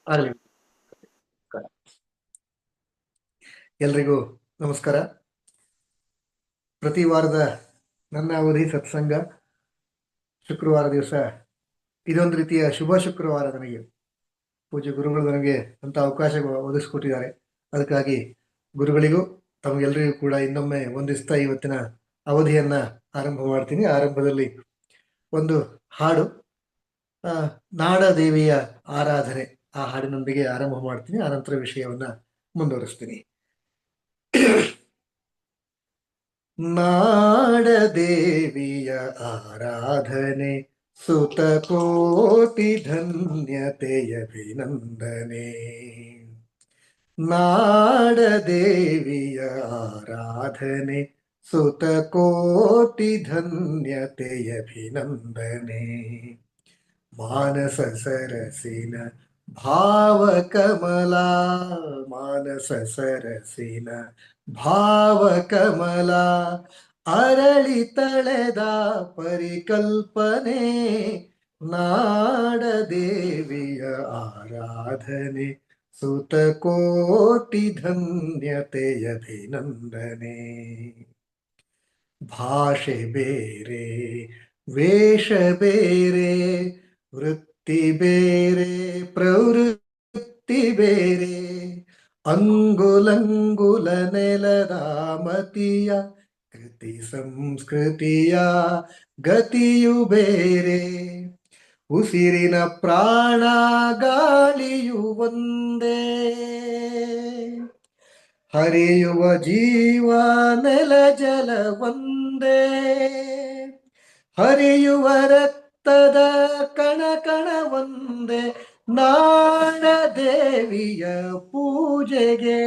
ಆಗಲಿ. ಎಲ್ರಿಗೂ ನಮಸ್ಕಾರ. ಪ್ರತಿ ವಾರದ ನನ್ನ ಅವಧಿ ಸತ್ಸಂಗ ಶುಕ್ರವಾರ ದಿವಸ ಇದೊಂದು ರೀತಿಯ ಶುಭ ಶುಕ್ರವಾರ. ನನಗೆ ಪೂಜ್ಯ ಗುರುಗಳು ನನಗೆ ಅಂತ ಅವಕಾಶ ಒದಗಿಸ್ಕೊಟ್ಟಿದ್ದಾರೆ. ಅದಕ್ಕಾಗಿ ಗುರುಗಳಿಗೂ ತಮಗೆಲ್ಲರಿಗೂ ಕೂಡ ಇನ್ನೊಮ್ಮೆ ವಂದಿಸ್ತಾ ಇವತ್ತಿನ ಅವಧಿಯನ್ನ ಆರಂಭ ಮಾಡ್ತೀನಿ. ಆರಂಭದಲ್ಲಿ ಒಂದು ಹಾಡು, ನಾಡದೇವಿಯ ಆರಾಧನೆ, ಆ ಹಾಡಿನೊಂದಿಗೆ ಆರಂಭ ಮಾಡ್ತೀನಿ. ಆನಂತರ ವಿಷಯವನ್ನ ಮುಂದುವರಿಸ್ತೀನಿ. ನಾಡದೇವಿಯ ಆರಾಧನೆ ಸುತಕೋಟಿ ಧನ್ಯತೆಯಭಿನಂದನೆ. ನಾಡದೇವಿಯ ಆರಾಧನೆ ಸುತಕೋಟಿ ಧನ್ಯತೆಯಭಿನಂದನೆ. ಮಾನಸ ಸರಸಿನ ಭಾವಕಮಲ, ಮಾನಸ ಸರಸಿನ ಭಾವಕಮಲ, ಅರಳಿ ತಳೆದ ಪರಿಕಲ್ಪನೆ. ನಾಡದೇವಿಯ ಆರಾಧನೆ ಸುತಕೋಟಿ ಧನ್ಯತೆಯಭಿನಂದನೆ. ಭಾಷೆ ಬೇರೆ, ವೇಷ ಬೇರೆ, ವೃತ್ತಿ ಬೇರೆ, ಪ್ರವೃತ್ತಿ ಬೇರೆ, ಅಂಗುಲಂಗುಲ ನೆಲದ ಮತಿಯ ಕೃತಿ ಸಂಸ್ಕೃತಿಯ ಗತಿಯು ಬೇರೆ. ಉಸಿರಿನ ಪ್ರಾಣ ಗಾಳಿಯು ಒಂದೇ, ಹರಿಯುವ ಜೀವ ನೆಲ ಜಲ ಒಂದೇ, ಹರಿಯುವ ರಕ್ತದ ಕಣ ಕಣ ಒಂದೇ. ನಾಡದೇವಿಯ ಪೂಜೆಗೆ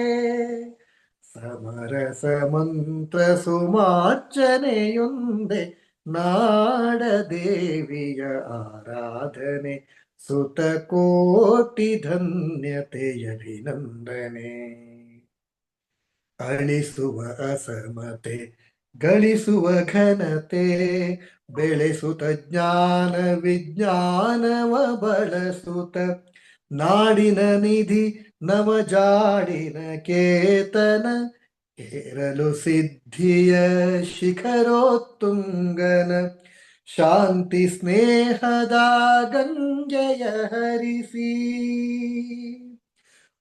ಸಮರಸ ಮಂತ್ರ ಸುಮಾರ್ಚನೆಯೊಂದೇ. ನಾಡದೇವಿಯ ಆರಾಧನೆ ಸುತಕೋಟಿ ಧನ್ಯತೆಯಭಿನಂದನೆ. ಅಳಿಸುವ ಅಸಮತೆ, ಗಳಿಸುವ ಘನತೆ, ಬೆಳೆಸುತ್ತ ಜ್ಞಾನ ವಿಜ್ಞಾನವ ಬಳಸುತ್ತ, ನಾಡಿನ ನಿಧಿ ನವ ಜಾಡಿನ ಕೇತನ, ಏರಲು ಸಿದ್ಧಿಯ ಶಿಖರೋತ್ತುಂಗನ, ಶಾಂತಿ ಸ್ನೇಹದ ಗಂಗೆಯ ಹರಿಸಿ,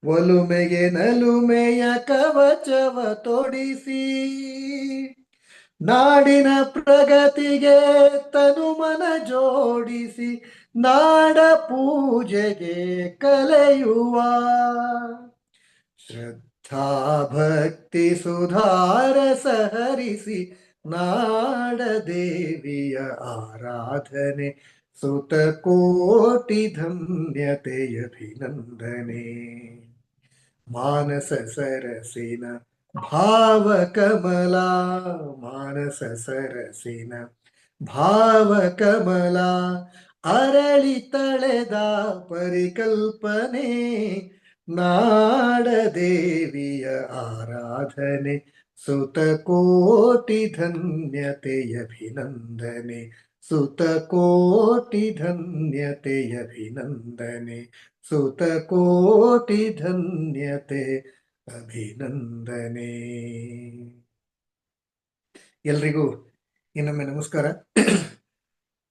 ಒಲುಮೆಗೆ ನಲುಮೆಯ ಕವಚವ ತೊಡಿಸಿ, ನಾಡಿನ ಪ್ರಗತಿಗೆ ತನುಮನ ಜೋಡಿಸಿ, ನಾಡ ಪೂಜೆಗೆ ಕಲೆಯುವ ಶ್ರದ್ಧಾ ಭಕ್ತಿ ಸುಧಾರಸ ಹರಿಸಿ. ನಾಡದೇವಿಯ ಆರಾಧನೆ ಸುತಕೋಟಿ ಧನ್ಯತೆಯಭಿನಂದನೆ. ಮಾನಸ ಸರಸಿನ ಭಾವಕಮಲ, ಮಾನಸ ಸರಸಿನ ಭಾವಕಮಲ, ಅರಳಿ ತಳೆದ ಪರಿಕಲ್ಪನೆ. ನಾಡದೇವಿಯ ಆರಾಧನೆ ಸುತಕೋಟಿ ಧನ್ಯತೆಯಭಿನಂದನೆ, ಸುತಕೋಟಿ ಧನ್ಯತೆಯಭಿನಂದನೆ, ಸುತಕೋಟಿ ಧನ್ಯತೆ ಅಭಿನಂದನೆ. ಎಲ್ರಿಗೂ ಇನ್ನೊಮ್ಮೆ ನಮಸ್ಕಾರ.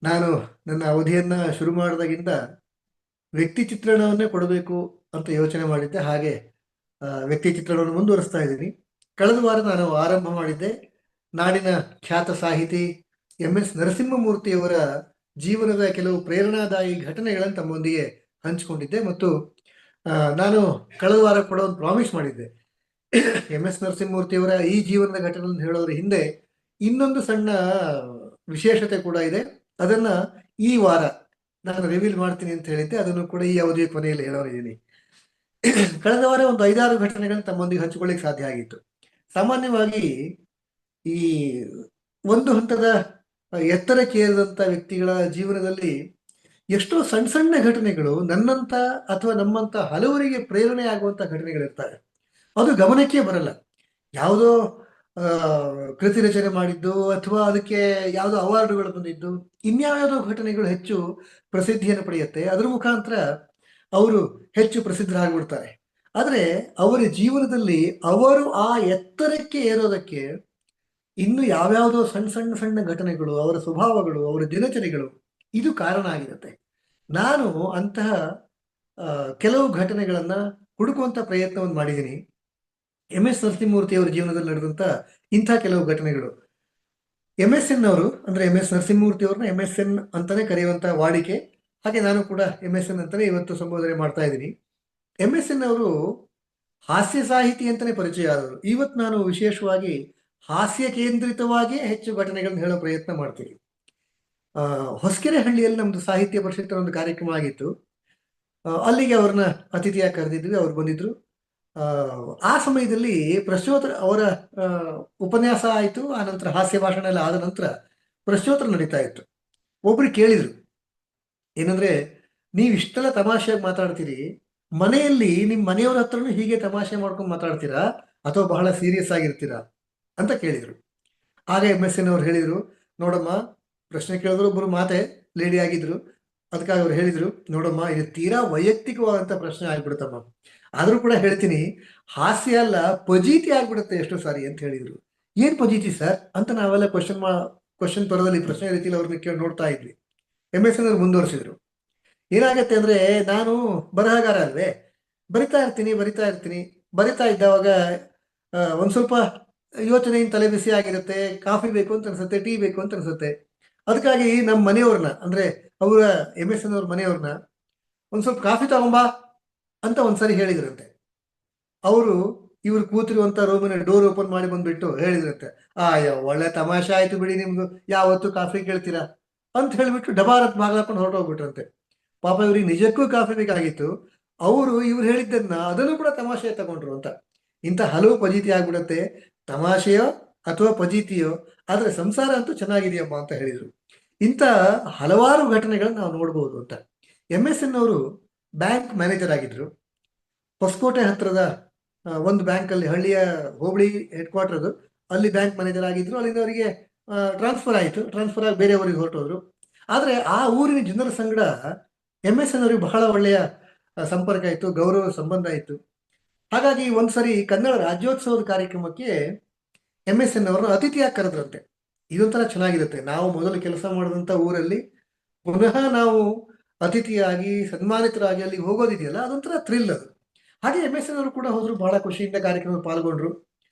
ನಾನು ನನ್ನ ಅವಧಿಯನ್ನ ಶುರು ಮಾಡಿದಾಗಿಂದ ವ್ಯಕ್ತಿ ಚಿತ್ರಣವನ್ನೇ ಕೊಡಬೇಕು ಅಂತ ಯೋಚನೆ ಮಾಡಿದ್ದೆ. ಹಾಗೆ ವ್ಯಕ್ತಿ ಚಿತ್ರಣವನ್ನು ಮುಂದುವರಿಸ್ತಾ ಇದ್ದೀನಿ. ಕಳೆದ ವಾರ ನಾನು ಆರಂಭ ಮಾಡಿದ್ದೆ ನಾಡಿನ ಖ್ಯಾತ ಸಾಹಿತಿ MS ನರಸಿಂಹಮೂರ್ತಿಯವರ ಜೀವನದ ಕೆಲವು ಪ್ರೇರಣಾದಾಯಿ ಘಟನೆಗಳನ್ನು ತಮ್ಮೊಂದಿಗೆ ಹಂಚಿಕೊಂಡಿದ್ದೆ. ಮತ್ತು ನಾನು ಕಳೆದ ವಾರ ಕೂಡ ಒಂದು ಪ್ರಾಮಿಸ್ ಮಾಡಿದ್ದೆ, MS ನರಸಿಂಹಮೂರ್ತಿಯವರ ಈ ಜೀವನದ ಘಟನೆಗಳನ್ನು ಹೇಳೋದ್ರ ಹಿಂದೆ ಇನ್ನೊಂದು ಸಣ್ಣ ವಿಶೇಷತೆ ಕೂಡ ಇದೆ. ಅದನ್ನ ಈ ವಾರ ನಾನು ರಿವೀಲ್ ಮಾಡ್ತೀನಿ ಅಂತ ಹೇಳಿದ್ದೆ. ಅದನ್ನು ಕೂಡ ಈ ಅವಧಿಯ ಕೊನೆಯಲ್ಲಿ ಹೇಳೋರಿದ್ದೀನಿ. ಕಳೆದ ವಾರ ಒಂದು 5-6 ಘಟನೆಗಳನ್ನ ತಮ್ಮೊಂದಿಗೆ ಹಂಚಿಕೊಳ್ಳಿಕ್ಕೆ ಸಾಧ್ಯ ಆಗಿತ್ತು. ಸಾಮಾನ್ಯವಾಗಿ ಈ ಒಂದು ಹಂತದ ಎತ್ತರಕ್ಕೆ ಏರಿದಂತ ವ್ಯಕ್ತಿಗಳ ಜೀವನದಲ್ಲಿ ಎಷ್ಟೋ ಸಣ್ಣ ಸಣ್ಣ ಘಟನೆಗಳು ನನ್ನಂತ ಅಥವಾ ನಮ್ಮಂತ ಹಲವರಿಗೆ ಪ್ರೇರಣೆ ಆಗುವಂತ ಘಟನೆಗಳಿರ್ತವೆ. ಅದು ಗಮನಕ್ಕೆ ಬರಲ್ಲ. ಯಾವುದೋ ಕೃತಿ ರಚನೆ ಮಾಡಿದ್ದು ಅಥವಾ ಅದಕ್ಕೆ ಯಾವುದೋ ಅವಾರ್ಡ್ಗಳು ಬಂದಿದ್ದು, ಇನ್ಯಾವುದೋ ಘಟನೆಗಳು ಹೆಚ್ಚು ಪ್ರಸಿದ್ಧಿಯನ್ನು ಪಡೆಯುತ್ತೆ. ಅದ್ರ ಮುಖಾಂತರ ಅವರು ಹೆಚ್ಚು ಪ್ರಸಿದ್ಧರಾಗ್ಬಿಡ್ತಾರೆ. ಆದರೆ ಅವರ ಜೀವನದಲ್ಲಿ ಅವರು ಆ ಎತ್ತರಕ್ಕೆ ಏರೋದಕ್ಕೆ ಇನ್ನು ಯಾವ್ಯಾವುದೋ ಸಣ್ಣ ಸಣ್ಣ ಸಣ್ಣ ಘಟನೆಗಳು, ಅವರ ಸ್ವಭಾವಗಳು, ಅವರ ದಿನಚರಿಗಳು ಇದು ಕಾರಣ ಆಗಿರುತ್ತೆ. ನಾನು ಅಂತಹ ಕೆಲವು ಘಟನೆಗಳನ್ನ ಹುಡುಕುವಂತ ಪ್ರಯತ್ನವನ್ನು ಮಾಡಿದ್ದೀನಿ. ಎಂ ಎಸ್ ನರಸಿಂಹಮೂರ್ತಿ ಅವರ ಜೀವನದಲ್ಲಿ ನಡೆದಂತ ಇಂಥ ಕೆಲವು ಘಟನೆಗಳು. ಎಂ ಎಸ್ ಎನ್ ಅವರು ಅಂದ್ರೆ ಎಂ ಎಸ್ ನರಸಿಂಹಮೂರ್ತಿ ಅವ್ರನ್ನ ಎಂ ಎಸ್ ಎನ್ ಅಂತಾನೆ ಕರೆಯುವಂತ ವಾಡಿಕೆ. ಹಾಗೆ ನಾನು ಕೂಡ ಎಂ ಎಸ್ ಎನ್ ಅಂತಾನೆ ಇವತ್ತು ಸಂಬೋಧನೆ ಮಾಡ್ತಾ ಇದ್ದೀನಿ. ಎಂ ಎಸ್ ಎನ್ ಅವರು ಹಾಸ್ಯ ಸಾಹಿತಿ ಅಂತಾನೆ ಪರಿಚಯ ಆದವರು. ಇವತ್ತು ನಾನು ವಿಶೇಷವಾಗಿ ಹಾಸ್ಯ ಕೇಂದ್ರಿತವಾಗಿ ಹೆಚ್ಚು ಘಟನೆಗಳನ್ನು ಹೇಳೋ ಪ್ರಯತ್ನ ಮಾಡ್ತೀನಿ. ಹೊಸಕೆರೆಹಳ್ಳಿಯಲ್ಲಿ ನಮ್ದು ಸಾಹಿತ್ಯ ಪರಿಷತ್ತಿನ ಒಂದು ಕಾರ್ಯಕ್ರಮ ಆಗಿತ್ತು. ಅಲ್ಲಿಗೆ ಅವ್ರನ್ನ ಅತಿಥಿಯಾಗಿ ಕರೆದಿದ್ವಿ. ಅವ್ರು ಬಂದಿದ್ರು. ಆ ಸಮಯದಲ್ಲಿ ಪ್ರಶ್ನೋತ್ತರ ಅವರ ಉಪನ್ಯಾಸ ಆಯಿತು. ಆ ನಂತರ ಹಾಸ್ಯ ಭಾಷಣ ಎಲ್ಲ ಆದ ನಂತರ ಪ್ರಶ್ನೋತ್ತರ ನಡೀತಾ ಇತ್ತು. ಒಬ್ರು ಕೇಳಿದ್ರು, ಏನಂದ್ರೆ, ನೀವು ಇಷ್ಟೆಲ್ಲ ತಮಾಷೆಯಾಗಿ ಮಾತಾಡ್ತೀರಿ, ಮನೆಯಲ್ಲಿ ನಿಮ್ಮ ಮನೆಯವ್ರ ಹತ್ರನೂ ಹೀಗೆ ತಮಾಷೆ ಮಾಡ್ಕೊಂಡು ಮಾತಾಡ್ತೀರಾ ಅಥವಾ ಬಹಳ ಸೀರಿಯಸ್ ಆಗಿರ್ತೀರಾ ಅಂತ ಕೇಳಿದ್ರು. ಆಗ ಎಂ ಎಸ್ ಎನ್ ಅವ್ರು ಹೇಳಿದ್ರು, ನೋಡಮ್ಮ, ಪ್ರಶ್ನೆ ಕೇಳಿದ್ರು ಒಬ್ರು ಮಾತೆ ಲೇಡಿ ಆಗಿದ್ರು. ಅದಕ್ಕಾಗಿ ಅವ್ರು ಹೇಳಿದ್ರು, ನೋಡಮ್ಮ, ಇದು ತೀರಾ ವೈಯಕ್ತಿಕವಾದಂತ ಪ್ರಶ್ನೆ ಆಗ್ಬಿಡುತ್ತಮ್ಮ, ಆದ್ರೂ ಕೂಡ ಹೇಳ್ತೀನಿ, ಹಾಸ್ಯ ಅಲ್ಲ ಪಜೀತಿ ಆಗ್ಬಿಡುತ್ತೆ ಎಷ್ಟೋ ಸಾರಿ ಅಂತ ಹೇಳಿದ್ರು. ಏನ್ ಪಜೀತಿ ಸರ್ ಅಂತ ನಾವೆಲ್ಲ ಕ್ವಶನ್ ಪರದಲ್ಲಿ ಪ್ರಶ್ನೆ ರೀತಿಯಲ್ಲಿ ಅವ್ರನ್ನ ಕೇಳಿ ನೋಡ್ತಾ ಇದ್ವಿ. ಎಂ ಎಸ್ ಎನ್ ಅವ್ರು ಮುಂದುವರಿಸಿದ್ರು, ಏನಾಗತ್ತೆ ಅಂದ್ರೆ, ನಾನು ಬರಹಗಾರ ಅಲ್ವೇ, ಬರಿತಾ ಇರ್ತೀನಿ. ಬರಿತಾ ಇದ್ದವಾಗ ಒಂದ್ ಸ್ವಲ್ಪ ಯೋಚನೆಯಿಂದ ತಲೆ ಬಿಸಿ ಆಗಿರುತ್ತೆ, ಕಾಫಿ ಬೇಕು ಅಂತ ಅನ್ಸುತ್ತೆ, ಟೀ ಬೇಕು ಅಂತ ಅನ್ಸುತ್ತೆ. ಅದಕ್ಕಾಗಿ ನಮ್ಮ ಮನೆಯವ್ರನ್ನ ಅಂದ್ರೆ ಅವರ ಎಂ ಎಸ್ ಎನ್ ಅವ್ರ ಮನೆಯವ್ರನ್ನ ಒಂದ್ ಸ್ವಲ್ಪ ಕಾಫಿ ತಗೊಂಬಾ ಅಂತ ಒಂದ್ಸರಿ ಹೇಳಿದ್ರಂತೆ. ಅವರು ಇವ್ರು ಕೂತಿರುವಂತ ರೂಮಿನ ಡೋರ್ ಓಪನ್ ಮಾಡಿ ಬಂದ್ಬಿಟ್ಟು ಹೇಳಿದ್ರಂತೆ, ಒಳ್ಳೆ ತಮಾಷೆ ಆಯ್ತು ಬಿಡಿ ನಿಮ್ದು, ಯಾವತ್ತು ಕಾಫಿ ಕೇಳ್ತೀರಾ ಅಂತ ಹೇಳ್ಬಿಟ್ಟು ಡಬಾರತ್ ಬಾಗ್ಲಾಕೊಂಡು ಹೊರಟೋಗ್ಬಿಟ್ರಂತೆ. ಪಾಪ ಇವ್ರಿಗೆ ನಿಜಕ್ಕೂ ಕಾಫಿ ಬೇಕಾಗಿತ್ತು. ಅವರು ಇವ್ರು ಹೇಳಿದ್ದನ್ನ ಅದನ್ನು ಕೂಡ ತಮಾಷೆ ತಗೊಂಡ್ರು ಅಂತ. ಇಂಥ ಹಲವು ಪಜೀತಿ ಆಗ್ಬಿಡತ್ತೆ, ತಮಾಷೆಯೋ ಅಥವಾ ಪಜೀತಿಯೋ, ಆದ್ರೆ ಸಂಸಾರ ಅಂತೂ ಚೆನ್ನಾಗಿದೆಯಮ್ಮ ಅಂತ ಹೇಳಿದ್ರು. ಇಂಥ ಹಲವಾರು ಘಟನೆಗಳನ್ನ ನಾವು ನೋಡ್ಬೋದು ಅಂತ. ಎಂ ಎಸ್ ಎನ್ ಅವರು ಬ್ಯಾಂಕ್ ಮ್ಯಾನೇಜರ್ ಆಗಿದ್ರು. ಹೊಸಕೋಟೆ ಹತ್ರದ ಒಂದು ಬ್ಯಾಂಕ್ ಅಲ್ಲಿ, ಹಳ್ಳಿಯ ಹೋಬಳಿ ಹೆಡ್ ಕ್ವಾರ್ಟರ್ ಅದು, ಅಲ್ಲಿ ಬ್ಯಾಂಕ್ ಮ್ಯಾನೇಜರ್ ಆಗಿದ್ರು. ಅಲ್ಲಿಂದ ಅವರಿಗೆ ಟ್ರಾನ್ಸ್ಫರ್ ಆಯಿತು. ಟ್ರಾನ್ಸ್ಫರ್ ಆಗಿ ಬೇರೆ ಊರಿಗೆ ಹೊರಟೋದ್ರು. ಆದ್ರೆ ಆ ಊರಿನ ಜನರ ಸಂಗಡ ಎಂ ಎಸ್ ಎನ್ ಅವರಿಗೆ ಬಹಳ ಒಳ್ಳೆಯ ಸಂಪರ್ಕ ಇತ್ತು, ಗೌರವ ಸಂಬಂಧ ಇತ್ತು. ಹಾಗಾಗಿ ಒಂದ್ಸರಿ ಕನ್ನಡ ರಾಜ್ಯೋತ್ಸವದ ಕಾರ್ಯಕ್ರಮಕ್ಕೆ ಎಂ ಎಸ್ ಎನ್ ಅವರನ್ನು ಅತಿಥಿಯಾಗಿ ಕರೆದ್ರಂತೆ. ಇದೊಂಥರ ಚೆನ್ನಾಗಿರುತ್ತೆ. ನಾವು ಮೊದಲು ಕೆಲಸ ಮಾಡಿದಂಥ ಊರಲ್ಲಿ ಪುನಃ ನಾವು ಅತಿಥಿಯಾಗಿ ಸನ್ಮಾನಿತರಾಗಿ ಅಲ್ಲಿಗೆ ಹೋಗೋದಿದೆಯಲ್ಲ, ಅದೊಂಥರ ಥ್ರಿಲ್ ಅದು. ಹಾಗೆ ಎಂ ಎಸ್ ಎನ್ ಅವರು ಕೂಡ ಹೋದ್ರು, ಬಹಳ ಖುಷಿಯಿಂದ ಕಾರ್ಯಕ್ರಮ ಪಾಲ್ಗೊಂಡ್ರು.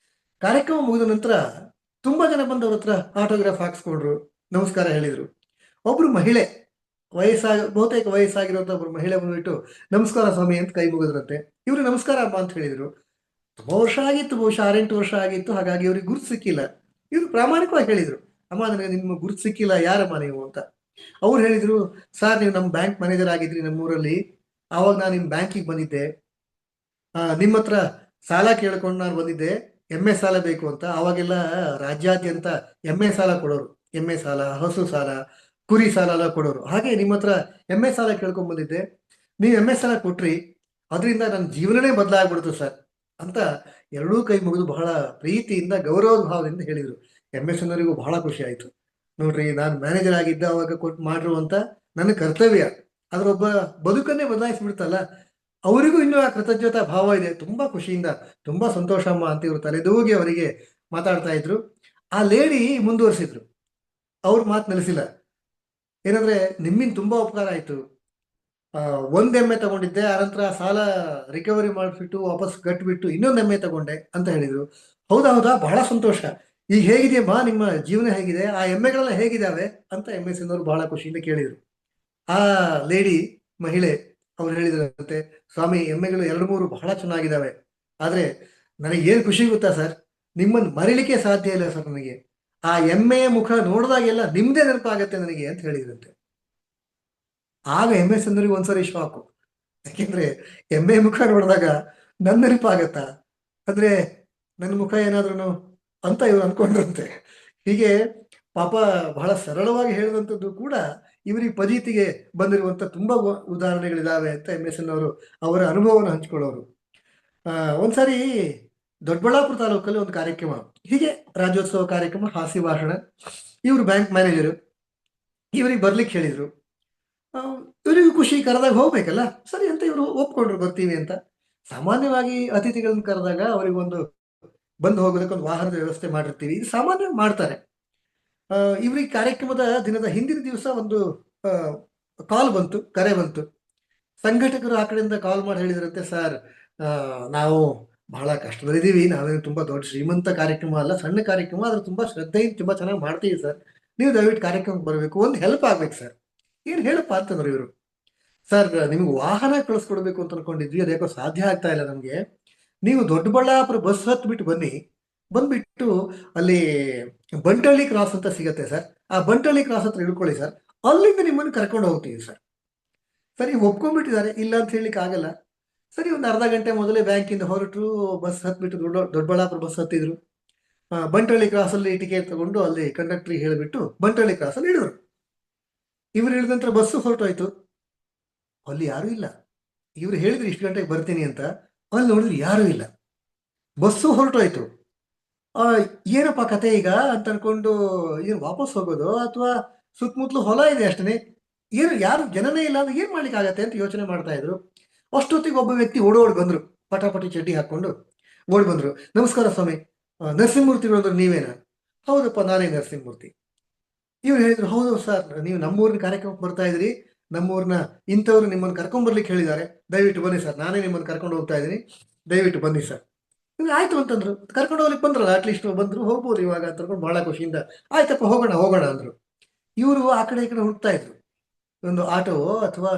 ಕಾರ್ಯಕ್ರಮ ಮುಗಿದ ನಂತರ ತುಂಬಾ ಜನ ಬಂದವ್ರ ಹತ್ರ ಆಟೋಗ್ರಾಫ್ ಹಾಕ್ಸ್ಕೊಂಡ್ರು, ನಮಸ್ಕಾರ ಹೇಳಿದ್ರು. ಒಬ್ರು ಮಹಿಳೆ, ಬಹುತೇಕ ವಯಸ್ಸಾಗಿರುವಂತ ಒಬ್ರು ಮಹಿಳೆ ಬಂದ್ಬಿಟ್ಟು, ನಮಸ್ಕಾರ ಸ್ವಾಮಿ ಅಂತ ಕೈ ಮುಗಿದ್ರಂತೆ. ಇವ್ರು ನಮಸ್ಕಾರ ಅಮ್ಮ ಅಂತ ಹೇಳಿದ್ರು. ತುಂಬಾ ವರ್ಷ ಆಗಿತ್ತು, ಬಹುಶಃ 6-8 ವರ್ಷ ಆಗಿತ್ತು. ಹಾಗಾಗಿ ಇವ್ರಿಗೆ ಗುರ್ತು ಸಿಕ್ಕಿಲ್ಲ. ಇವ್ರು ಪ್ರಾಮಾಣಿಕವಾಗಿ ಹೇಳಿದ್ರು, ಅಮ್ಮ, ನನಗೆ ನಿಮ್ಮ ಗುರ್ತು ಸಿಕ್ಕಿಲ್ಲ, ಯಾರಮ್ಮ ನೀವು ಅಂತ. ಅವ್ರು ಹೇಳಿದ್ರು, ಸರ್, ನೀವು ನಮ್ಮ ಬ್ಯಾಂಕ್ ಮ್ಯಾನೇಜರ್ ಆಗಿದ್ರಿ ನಮ್ಮೂರಲ್ಲಿ, ಆವಾಗ ನಾನು ನಿಮ್ಮ ಬ್ಯಾಂಕಿಗೆ ಬಂದಿದ್ದೆ. ನಿಮ್ಮ ಹತ್ರ ಸಾಲ ಕೇಳ್ಕೊಂಡು ನಾನು ಬಂದಿದ್ದೆ, ಎಮ್ಮೆ ಸಾಲ ಬೇಕು ಅಂತ. ಅವಾಗೆಲ್ಲ ರಾಜ್ಯಾದ್ಯಂತ ಎಮ್ಮೆ ಸಾಲ ಕೊಡೋರು, ಎಮ್ಮೆ ಸಾಲ, ಹಸು ಸಾಲ, ಕುರಿ ಸಾಲ ಎಲ್ಲ ಕೊಡೋರು. ಹಾಗೆ ನಿಮ್ಮ ಹತ್ರ ಎಮ್ಮೆ ಸಾಲ ಕೇಳ್ಕೊಂಡ್ ಬಂದಿದ್ದೆ, ನೀವು ಎಮ್ಮೆ ಸಾಲ ಕೊಟ್ರಿ, ಅದರಿಂದ ನನ್ನ ಜೀವನನೇ ಬದಲಾಗ್ಬಿಡ್ತು ಸರ್ ಅಂತ ಎರಡೂ ಕೈ ಮುಗಿದು ಬಹಳ ಪ್ರೀತಿಯಿಂದ ಗೌರವ ಭಾವದಿಂದ ಹೇಳಿದ್ರು. ಎಂ ಎಸ್ ಎನ್ ಅವರಿಗೂ ಬಹಳ ಖುಷಿ ಆಯ್ತು. ನೋಡ್ರಿ, ನಾನು ಮ್ಯಾನೇಜರ್ ಆಗಿದ್ದ ಅವಾಗ ಕೊಟ್ಟು ಮಾಡಿರುವಂತ ನನ್ನ ಕರ್ತವ್ಯ ಅದ್ರೊಬ್ಬ ಬದುಕನ್ನೇ ಬದಲಾಯಿಸ್ಬಿಡ್ತಲ್ಲ, ಅವರಿಗೂ ಇನ್ನೂ ಆ ಕೃತಜ್ಞತಾ ಭಾವ ಇದೆ. ತುಂಬಾ ಖುಷಿಯಿಂದ, ತುಂಬಾ ಸಂತೋಷ ಅಮ್ಮ ಅಂತ ಇವ್ರು ತಲೆದೂಗಿ ಅವರಿಗೆ ಮಾತಾಡ್ತಾ ಇದ್ರು. ಆ ಲೇಡಿ ಮುಂದುವರಿಸಿದ್ರು, ಅವ್ರ ಮಾತು ನಿಲ್ಲಿಸಿಲ್ಲ. ಏನಂದ್ರೆ, ನಿಮ್ಮಿಂದ ತುಂಬಾ ಉಪಕಾರ ಆಯ್ತು. ಒಂದ್ ಎಮ್ಮೆ ತಗೊಂಡಿದ್ದೆ, ಆನಂತರ ಸಾಲ ರಿಕವರಿ ಮಾಡಿಬಿಟ್ಟು ವಾಪಸ್ ಕಟ್ಬಿಟ್ಟು ಇನ್ನೊಂದು ಎಮ್ಮೆ ತಗೊಂಡೆ ಅಂತ ಹೇಳಿದ್ರು. ಹೌದಾ, ಬಹಳ ಸಂತೋಷ. ಈಗ ಹೇಗಿದೆಯಮ್ಮ, ನಿಮ್ಮ ಜೀವನ ಹೇಗಿದೆ, ಆ ಎಮ್ಮೆಗಳೆಲ್ಲ ಹೇಗಿದಾವೆ ಅಂತ ಎಂ ಎಸ್ ಎನ್ ಅವರು ಬಹಳ ಖುಷಿಯಿಂದ ಕೇಳಿದ್ರು. ಆ ಲೇಡಿ ಮಹಿಳೆ ಅವ್ರು ಹೇಳಿದ್ರಂತೆ, ಸ್ವಾಮಿ, ಎಮ್ಮೆಗಳು 2-3 ಬಹಳ ಚೆನ್ನಾಗಿದ್ದಾವೆ, ಆದ್ರೆ ನನಗೆ ಏನ್ ಖುಷಿ ಗೊತ್ತಾ ಸರ್, ನಿಮ್ಮನ್ನು ಮರಿಲಿಕ್ಕೆ ಸಾಧ್ಯ ಇಲ್ಲ ಸರ್ ನನಗೆ. ಆ ಎಮ್ಮೆಯ ಮುಖ ನೋಡಿದಾಗೆಲ್ಲ ನಿಮ್ದೇ ನೆನಪಾಗತ್ತೆ ನನಗೆ ಅಂತ ಹೇಳಿದ್ರಂತೆ. ಆಗ ಎಂ ಎಸ್ ಎನ್ ಅವರಿಗೆ ಒಂದ್ಸರಿ ಶಾಕು. ಯಾಕೆಂದ್ರೆ ಎಮ್ಮೆ ಮುಖ ನೋಡಿದಾಗ ನನ್ನ ನೆನಪಾಗತ್ತಾ, ಅಂದ್ರೆ ನನ್ನ ಮುಖ ಏನಾದ್ರೂ ಅಂತ ಇವ್ರು ಅನ್ಕೊಂಡ್ರಂತೆ. ಹೀಗೆ ಪಾಪ ಬಹಳ ಸರಳವಾಗಿ ಹೇಳಿದಂಥದ್ದು ಕೂಡ ಇವರಿಗೆ ಫಜೀತಿಗೆ ಬಂದಿರುವಂತ ತುಂಬಾ ಉದಾಹರಣೆಗಳಿದಾವೆ ಅಂತ ಎಂ ಎಸ್ ಎನ್ ಅವರು ಅವರ ಅನುಭವವನ್ನು ಹಂಚ್ಕೊಳ್ಳೋರು. ಒಂದ್ಸಾರಿ ದೊಡ್ಡಬಳ್ಳಾಪುರ ತಾಲೂಕಲ್ಲಿ ಒಂದು ಕಾರ್ಯಕ್ರಮ, ಹೀಗೆ ರಾಜ್ಯೋತ್ಸವ ಕಾರ್ಯಕ್ರಮ, ಹಾಸ್ಯ ಭಾಷಣ. ಇವರು ಬ್ಯಾಂಕ್ ಮ್ಯಾನೇಜರು, ಇವರಿಗೆ ಬರ್ಲಿಕ್ಕೆ ಹೇಳಿದ್ರು. ಆ, ಇವರಿಗೂ ಖುಷಿ, ಕರೆದಾಗ ಹೋಗ್ಬೇಕಲ್ಲ, ಸರಿ ಅಂತ ಇವರು ಒಪ್ಕೊಂಡ್ರು ಬರ್ತೀವಿ ಅಂತ. ಸಾಮಾನ್ಯವಾಗಿ ಅತಿಥಿಗಳನ್ನ ಕರೆದಾಗ ಅವರಿಗೊಂದು ಬಂದು ಹೋಗೋದಕ್ಕೆ ಒಂದು ವಾಹನದ ವ್ಯವಸ್ಥೆ ಮಾಡಿರ್ತೀವಿ, ಇದು ಸಾಮಾನ್ಯವಾಗಿ ಮಾಡ್ತಾರೆ. ಆ, ಇವ್ರಿಗೆ ಕಾರ್ಯಕ್ರಮದ ದಿನದ ಹಿಂದಿನ ದಿವಸ ಒಂದು ಕಾಲ್ ಬಂತು, ಕರೆ ಬಂತು. ಸಂಘಟಕರು ಆ ಕಡೆಯಿಂದ ಕಾಲ್ ಮಾಡಿ ಹೇಳಿದ್ರಂತೆ, ಸರ್ ನಾವು ಬಹಳ ಕಷ್ಟದಲ್ಲಿದ್ದೀವಿ, ನಾವೇನು ತುಂಬಾ ದೊಡ್ಡ ಶ್ರೀಮಂತ ಕಾರ್ಯಕ್ರಮ ಅಲ್ಲ, ಸಣ್ಣ ಕಾರ್ಯಕ್ರಮ, ಆದ್ರೆ ತುಂಬಾ ಶ್ರದ್ಧೆಯಿಂದ ತುಂಬಾ ಚೆನ್ನಾಗಿ ಮಾಡ್ತೀವಿ ಸರ್, ನೀವು ದಯವಿಟ್ಟು ಕಾರ್ಯಕ್ರಮಕ್ಕೆ ಬರಬೇಕು, ಒಂದು ಹೆಲ್ಪ್ ಆಗ್ಬೇಕು ಸರ್. ಏನು ಹೇಳಪ್ಪ ಅಂತಂದ್ರು ಇವರು. ಸರ್ ನಿಮ್ಗೆ ವಾಹನ ಕಳಿಸ್ಕೊಡ್ಬೇಕು ಅಂತ ಅನ್ಕೊಂಡಿದ್ವಿ, ಅದ್ಯಾಕೋ ಸಾಧ್ಯ ಆಗ್ತಾ ಇಲ್ಲ ನಮಗೆ. ನೀವು ದೊಡ್ಡಬಳ್ಳಾಪುರ ಬಸ್ ಹತ್ತು ಬಿಟ್ಟು ಬನ್ನಿ, ಬಂದ್ಬಿಟ್ಟು ಅಲ್ಲಿ ಬಂಟಳ್ಳಿ ಕ್ರಾಸ್ ಅಂತ ಸಿಗತ್ತೆ ಸರ್, ಆ ಬಂಟಳ್ಳಿ ಕ್ರಾಸ್ ಹತ್ರ ಇಳ್ಕೊಳ್ಳಿ ಸರ್, ಅಲ್ಲಿಂದ ನಿಮ್ಮನ್ನು ಕರ್ಕೊಂಡು ಹೋಗ್ತೀವಿ ಸರ್. ಸರಿ ಒಪ್ಕೊಂಡ್ಬಿಟ್ಟಿದ್ದಾರೆ, ಇಲ್ಲ ಅಂತ ಹೇಳಲಿಕ್ಕೆ ಆಗಲ್ಲ. ಸರಿ, ಒಂದು ಅರ್ಧ ಗಂಟೆ ಮೊದಲೇ ಬ್ಯಾಂಕಿಂದ ಹೊರಟರು, ಬಸ್ ಹತ್ಬಿಟ್ಟು ದೊಡ್ಡಬಳ್ಳಾಪುರ ಬಸ್ ಹತ್ತಿದ್ರು. ಬಂಟಳ್ಳಿ ಕ್ರಾಸಲ್ಲಿ ಟಿಕೆಟ್ ತಗೊಂಡು ಅಲ್ಲಿ ಕಂಡಕ್ಟ್ರಿಗೆ ಹೇಳಿಬಿಟ್ಟು ಬಂಟಳ್ಳಿ ಕ್ರಾಸಲ್ಲಿ ಇಳಿದ್ರು. ಇವ್ರು ಇಳಿದ ನಂತರ ಬಸ್ಸು ಹೊರಟೋಯ್ತು. ಅಲ್ಲಿ ಯಾರೂ ಇಲ್ಲ. ಇವ್ರು ಹೇಳಿದ್ರು ಇಷ್ಟು ಗಂಟೆಗೆ ಬರ್ತೀನಿ ಅಂತ, ಅಲ್ಲಿ ನೋಡಿದ್ರು ಯಾರೂ ಇಲ್ಲ. ಬಸ್ಸು ಹೊರಟೋಯ್ತು. ಆ, ಏನಪ್ಪ ಕತೆ ಈಗ ಅಂತ ಅನ್ಕೊಂಡು, ಏನು ವಾಪಸ್ ಹೋಗೋದು ಅಥವಾ ಸುತ್ತಮುತ್ತಲು ಹೊಲ ಇದೆ ಅಷ್ಟೇ, ಏನು ಯಾರು ಜನನೇ ಇಲ್ಲ ಅಂದ್ರೆ ಏನ್ ಮಾಡ್ಲಿಕ್ಕೆ ಆಗತ್ತೆ ಅಂತ ಯೋಚನೆ ಮಾಡ್ತಾ ಇದ್ರು. ಅಷ್ಟೊತ್ತಿಗೆ ಒಬ್ಬ ವ್ಯಕ್ತಿ ಓಡೋಡಿ ಬಂದ್ರು, ಪಟಾಪಟಿ ಚಡ್ಡಿ ಹಾಕೊಂಡು ಓಡಿ ಬಂದ್ರು. ನಮಸ್ಕಾರ ಸ್ವಾಮಿ, ನರಸಿಂಹಮೂರ್ತಿಗಳು ಅಂದ್ರೆ ನೀವೇನಾ? ಹೌದಪ್ಪ, ನಾನೇ ನರಸಿಂಹಮೂರ್ತಿ. ಇವ್ರು ಹೇಳಿದ್ರು, ಹೌದು ಸರ್, ನೀವು ನಮ್ಮೂರಿನ ಕಾರ್ಯಕ್ರಮಕ್ಕೆ ಬರ್ತಾ ಇದ್ರಿ, ನಮ್ಮೂರಿನ ಇಂಥವ್ರು ನಿಮ್ಮನ್ನು ಕರ್ಕೊಂಡ್ ಬರ್ಲಿಕ್ಕೆ ಹೇಳಿದ್ದಾರೆ, ದಯವಿಟ್ಟು ಬನ್ನಿ ಸರ್, ನಾನೇ ನಿಮ್ಮನ್ನು ಕರ್ಕೊಂಡು ಹೋಗ್ತಾ ಇದ್ದೀನಿ, ದಯವಿಟ್ಟು ಬನ್ನಿ ಸರ್. ಆಯ್ತು ಅಂತಂದ್ರು, ಕರ್ಕೊಂಡು ಹೋಗ್ಲಿಕ್ಕೆ ಬಂದ್ರಲ್ಲ, ಅಟ್ಲೀಸ್ಟ್ ಬಂದ್ರು, ಹೋಗ್ಬೋದು ಇವಾಗ ಅಂತ ಅನ್ಕೊಂಡು ಬಹಳ ಖುಷಿಯಿಂದ ಆಯ್ತಪ್ಪ ಹೋಗೋಣ ಹೋಗೋಣ ಅಂದ್ರು. ಇವರು ಆ ಕಡೆ ಈ ಕಡೆ ಹುಡುಕ್ತಾ ಇದ್ರು, ಒಂದು ಆಟೋ ಅಥವಾ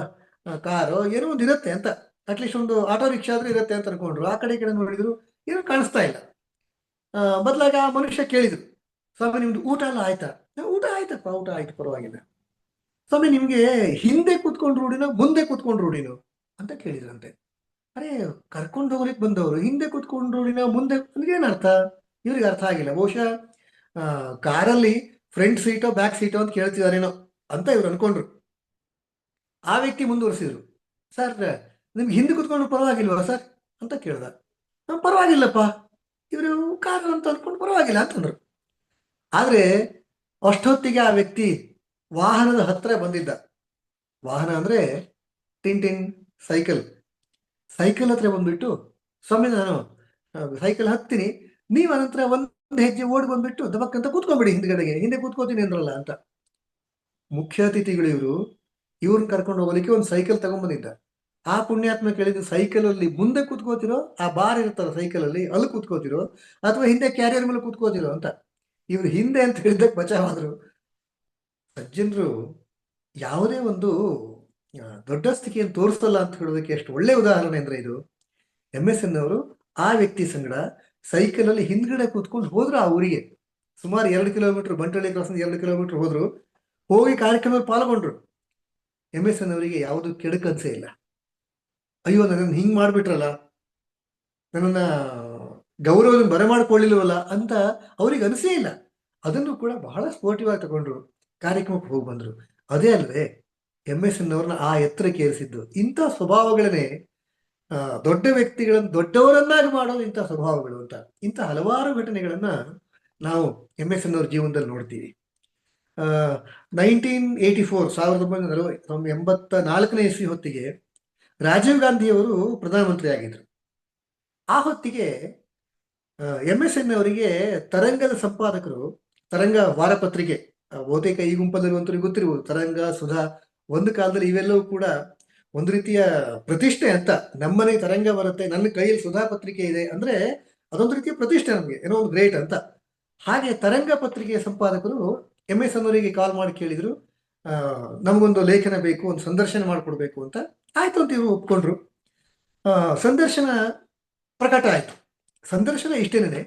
ಕಾರೋ ಏನೋ ಒಂದು ಇರುತ್ತೆ ಅಂತ, ಅಟ್ಲೀಸ್ಟ್ ಒಂದು ಆಟೋ ರಿಕ್ಷಾ ಆದ್ರೂ ಇರುತ್ತೆ ಅಂತ ಅನ್ಕೊಂಡ್ರು. ಆ ಕಡೆ ಈ ಕಡೆ ನೋಡಿದ್ರು, ಏನೂ ಕಾಣಿಸ್ತಾ ಇಲ್ಲ. ಬದಲಾಗ ಆ ಮನುಷ್ಯ ಕೇಳಿದ್ರು, ಸ್ವಾಮಿ ನಿಮ್ದು ಊಟ ಎಲ್ಲ ಆಯ್ತಾ? ಊಟ ಆಯ್ತಪ್ಪ, ಊಟ ಆಯ್ತು, ಪರವಾಗಿಲ್ಲ. ಸ್ವಾಮಿ ನಿಮ್ಗೆ ಹಿಂದೆ ಕೂತ್ಕೊಂಡು ರೂಢಿನೋ ಮುಂದೆ ಕೂತ್ಕೊಂಡು ರೂಢಿನೋ ಅಂತ ಕೇಳಿದ್ರಂತೆ. ಅರೆ, ಕರ್ಕೊಂಡು ಹೋಗ್ಲಿಕ್ಕೆ ಬಂದವರು ಹಿಂದೆ ಕೂತ್ಕೊಂಡು ರೂಢಿನೋ ಮುಂದೆ ಏನ್ ಅರ್ಥ? ಇವ್ರಿಗೆ ಅರ್ಥ ಆಗಿಲ್ಲ. ಬಹುಶಃ ಕಾರಲ್ಲಿ ಫ್ರಂಟ್ ಸೀಟೋ ಬ್ಯಾಕ್ ಸೀಟೋ ಅಂತ ಕೇಳ್ತಿದಾರೇನೋ ಅಂತ ಇವ್ರು ಅನ್ಕೊಂಡ್ರು. ಆ ವ್ಯಕ್ತಿ ಮುಂದುವರಿಸಿದ್ರು, ಸರ್ ನಿಮ್ಗೆ ಹಿಂದೆ ಕೂತ್ಕೊಂಡು ಪರವಾಗಿಲ್ವಾ ಸರ್ ಅಂತ ಕೇಳ್ದ. ಪರವಾಗಿಲ್ಲಪ್ಪ, ಇವರು ಕಾರ್ ಅಂತ ಅನ್ಕೊಂಡು ಪರವಾಗಿಲ್ಲ ಅಂತಂದ್ರು. ಆದ್ರೆ ಅಷ್ಟೊತ್ತಿಗೆ ಆ ವ್ಯಕ್ತಿ ವಾಹನದ ಹತ್ರ ಬಂದಿದ್ದ. ವಾಹನ ಅಂದ್ರೆ ಟಿನ್ ಟಿನ್ ಸೈಕಲ್. ಸೈಕಲ್ ಹತ್ರ ಬಂದ್ಬಿಟ್ಟು, ಸ್ವಾಮಿ ನಾನು ಸೈಕಲ್ ಹತ್ತೀನಿ, ನೀವು ಅನಂತರ ಒಂದು ಹೆಜ್ಜೆ ಓಡಿ ಬಂದ್ಬಿಟ್ಟು ದಬಕ್ಕಂತ ಕೂತ್ಕೊಂಡ್ಬಿಡಿ ಹಿಂದ್ಗಡೆಗೆ, ಹಿಂದೆ ಕೂತ್ಕೋತೀನಿ ಅಂದ್ರಲ್ಲ ಅಂತ. ಮುಖ್ಯ ಅತಿಥಿಗಳು ಇವರು, ಇವ್ರನ್ನ ಕರ್ಕೊಂಡು ಹೋಗ್ಲಿಕ್ಕೆ ಒಂದು ಸೈಕಲ್ ತಗೊಂಡ್ಬಂದಿದ್ದ. ಆ ಪುಣ್ಯಾತ್ಮ ಕೇಳಿದ, ಸೈಕಲ್ ಅಲ್ಲಿ ಮುಂದೆ ಕೂತ್ಕೋತಿರೋ, ಆ ಬಾರ್ ಇರ್ತಾರ ಸೈಕಲ್ ಅಲ್ಲಿ ಕೂತ್ಕೋತಿರೋ, ಅಥವಾ ಹಿಂದೆ ಕ್ಯಾರಿಯರ್ ಮೇಲೆ ಕೂತ್ಕೋತಿರೋ ಅಂತ. ಇವ್ರು ಹಿಂದೆ ಅಂತ ಹೇಳಿದ್ದಕ್ಕೆ ಬಚಾವಾದ್ರು. ಸಜ್ಜನರು ಯಾವುದೇ ಒಂದು ದೊಡ್ಡ ಸ್ಥಿತಿಯನ್ನು ತೋರಿಸಲ್ಲ ಅಂತ ಹೇಳೋದಕ್ಕೆ ಎಷ್ಟು ಒಳ್ಳೆ ಉದಾಹರಣೆ ಅಂದ್ರೆ ಇದು. MSN ಅವರು ಆ ವ್ಯಕ್ತಿ ಸಂಗಡ ಸೈಕಲ್ ಅಲ್ಲಿ ಹಿಂದ್ಗಡೆ ಕೂತ್ಕೊಂಡು ಹೋದ್ರು ಆ ಊರಿಗೆ. ಸುಮಾರು 2 ಕಿಲೋಮೀಟರ್, ಬಂಟಳ್ಳಿ ಕ್ರಾಸ್ 2 ಕಿಲೋಮೀಟರ್ ಹೋದ್ರು, ಹೋಗಿ ಕಾರ್ಯಕ್ರಮದಲ್ಲಿ ಪಾಲ್ಗೊಂಡ್ರು. MSN ಅವರಿಗೆ ಯಾವುದು ಕೆಡುಕನ್ಸೇ ಇಲ್ಲ. ಅಯ್ಯೋ ನನ್ನನ್ನು ಹಿಂಗ್ ಮಾಡ್ಬಿಟ್ರಲ್ಲ, ನನ್ನನ್ನ ಗೌರವದಿಂದ ಬರಮಾಡ್ಕೊಳ್ಳಿಲ್ವಲ್ಲ ಅಂತ ಅವ್ರಿಗೆ ಅನಿಸೇ ಇಲ್ಲ. ಅದನ್ನು ಕೂಡ ಬಹಳ ಸ್ಪೋರ್ಟಿವ್ ಆಗಿ ತಗೊಂಡ್ರು, ಕಾರ್ಯಕ್ರಮಕ್ಕೆ ಹೋಗಿ ಬಂದ್ರು. ಅದೇ ಅಲ್ಲದೆ MSN ಅವ್ರನ್ನ ಆ ಎತ್ತರಕ್ಕೆ ಏರಿಸಿದ್ದು ಇಂಥ ಸ್ವಭಾವಗಳನ್ನೇ. ದೊಡ್ಡ ವ್ಯಕ್ತಿಗಳನ್ನು ದೊಡ್ಡವರನ್ನಾಗಿ ಮಾಡೋದು ಇಂಥ ಸ್ವಭಾವಗಳು ಅಂತ. ಇಂಥ ಹಲವಾರು ಘಟನೆಗಳನ್ನ ನಾವು MSN ಅವ್ರ ಜೀವನದಲ್ಲಿ ನೋಡ್ತೀವಿ. 1984 1984ನೇ ಇಸ್ವಿ ಹೊತ್ತಿಗೆ ರಾಜೀವ್ ಗಾಂಧಿ ಅವರು ಪ್ರಧಾನಮಂತ್ರಿ ಆಗಿದ್ರು. ಆ ಹೊತ್ತಿಗೆ MSN ಅವರಿಗೆ ತರಂಗದ ಸಂಪಾದಕರು, ತರಂಗ ವಾರಪತ್ರಿಕೆ, ಬಹುತೇಕ ಈ ಗುಂಪಲ್ಲಿರುವಂತವ್ರಿಗೆ ಗೊತ್ತಿರ್ಬೋದು, ತರಂಗ, ಸುಧಾ, ಒಂದು ಕಾಲದಲ್ಲಿ ಇವೆಲ್ಲವೂ ಕೂಡ ಒಂದು ರೀತಿಯ ಪ್ರತಿಷ್ಠೆ ಅಂತ. ನಮ್ಮನೆ ತರಂಗ ಬರುತ್ತೆ, ನನ್ನ ಕೈಯಲ್ಲಿ ಸುಧಾ ಪತ್ರಿಕೆ ಇದೆ ಅಂದ್ರೆ ಅದೊಂದು ರೀತಿಯ ಪ್ರತಿಷ್ಠೆ, ನಮಗೆ ಏನೋ ಒಂದು ಗ್ರೇಟ್ ಅಂತ. ಹಾಗೆ ತರಂಗ ಪತ್ರಿಕೆಯ ಸಂಪಾದಕರು MSN ಅವರಿಗೆ ಕಾಲ್ ಮಾಡಿ ಕೇಳಿದ್ರು, ನಮಗೊಂದು ಲೇಖನ ಬೇಕು, ಒಂದು ಸಂದರ್ಶನ ಮಾಡಿಕೊಡ್ಬೇಕು ಅಂತ. ಆಯ್ತು ಅಂತ ಇವರು ಒಪ್ಕೊಂಡ್ರು. ಸಂದರ್ಶನ ಪ್ರಕಟ ಆಯ್ತು. ಸಂದರ್ಶನ ಇಷ್ಟೇನೆ,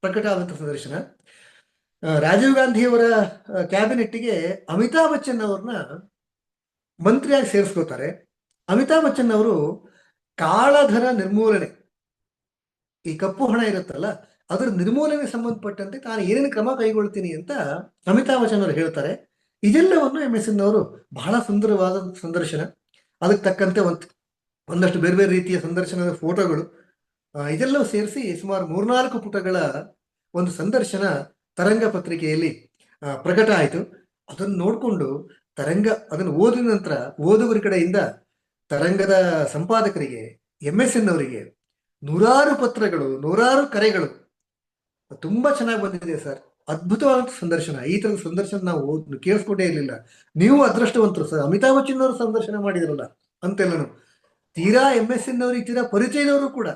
ಪ್ರಕಟ ಆದಂತ ಸಂದರ್ಶನ. ರಾಜೀವ್ ಗಾಂಧಿಯವರ ಕ್ಯಾಬಿನೆಟ್ಗೆ ಅಮಿತಾಬ್ ಬಚ್ಚನ್ ಅವ್ರನ್ನ ಮಂತ್ರಿಯಾಗಿ ಸೇರಿಸ್ಕೋತಾರೆ. ಅಮಿತಾಬ್ ಬಚ್ಚನ್ ಅವರು ಕಾಳಧನ ನಿರ್ಮೂಲನೆ, ಈ ಕಪ್ಪು ಹಣ ಇರುತ್ತಲ್ಲ ಅದರ ನಿರ್ಮೂಲನೆಗೆ ಸಂಬಂಧಪಟ್ಟಂತೆ ತಾನು ಏನೇನು ಕ್ರಮ ಕೈಗೊಳ್ತೀನಿ ಅಂತ ಅಮಿತಾಬ್ ಬಚ್ಚನ್ ಅವರು ಹೇಳ್ತಾರೆ. ಇದೆಲ್ಲವನ್ನು MSN ಅವರು ಬಹಳ ಸುಂದರವಾದ ಸಂದರ್ಶನ, ಅದಕ್ಕೆ ತಕ್ಕಂತೆ ಒಂದಷ್ಟು ಬೇರೆ ಬೇರೆ ರೀತಿಯ ಸಂದರ್ಶನದ ಫೋಟೋಗಳು, ಇದೆಲ್ಲವೂ ಸೇರಿಸಿ ಸುಮಾರು 3-4 ಪುಟಗಳ ಒಂದು ಸಂದರ್ಶನ ತರಂಗ ಪತ್ರಿಕೆಯಲ್ಲಿ ಪ್ರಕಟ ಆಯಿತು. ಅದನ್ನು ನೋಡಿಕೊಂಡು ತರಂಗ ಅದನ್ನು ಓದಿದ ನಂತರ ಓದುಗರ ಕಡೆಯಿಂದ ತರಂಗದ ಸಂಪಾದಕರಿಗೆ MSN ಅವರಿಗೆ ನೂರಾರು ಪತ್ರಗಳು, ನೂರಾರು ಕರೆಗಳು. ತುಂಬಾ ಚೆನ್ನಾಗಿ ಬಂದಿದೆ ಸರ್. ಅದ್ಭುತವಾದ ಸಂದರ್ಶನ. ಈ ತರದ ಸಂದರ್ಶನ ನಾವು ಕೇಳಿಸ್ಕೊಂಡೇ ಇರಲಿಲ್ಲ. ನೀವು ಅದೃಷ್ಟವಂತರು ಸರ್. ಅಮಿತಾಬ್ ಬಚ್ಚನ್ ಅವರು ಸಂದರ್ಶನ ಮಾಡಿದ್ರಲ್ಲ ಅಂತೆಲ್ಲನು. ತೀರಾ MSN ಅವರಿಗೆ ತೀರಾ ಪರಿಚಯದವರು ಕೂಡ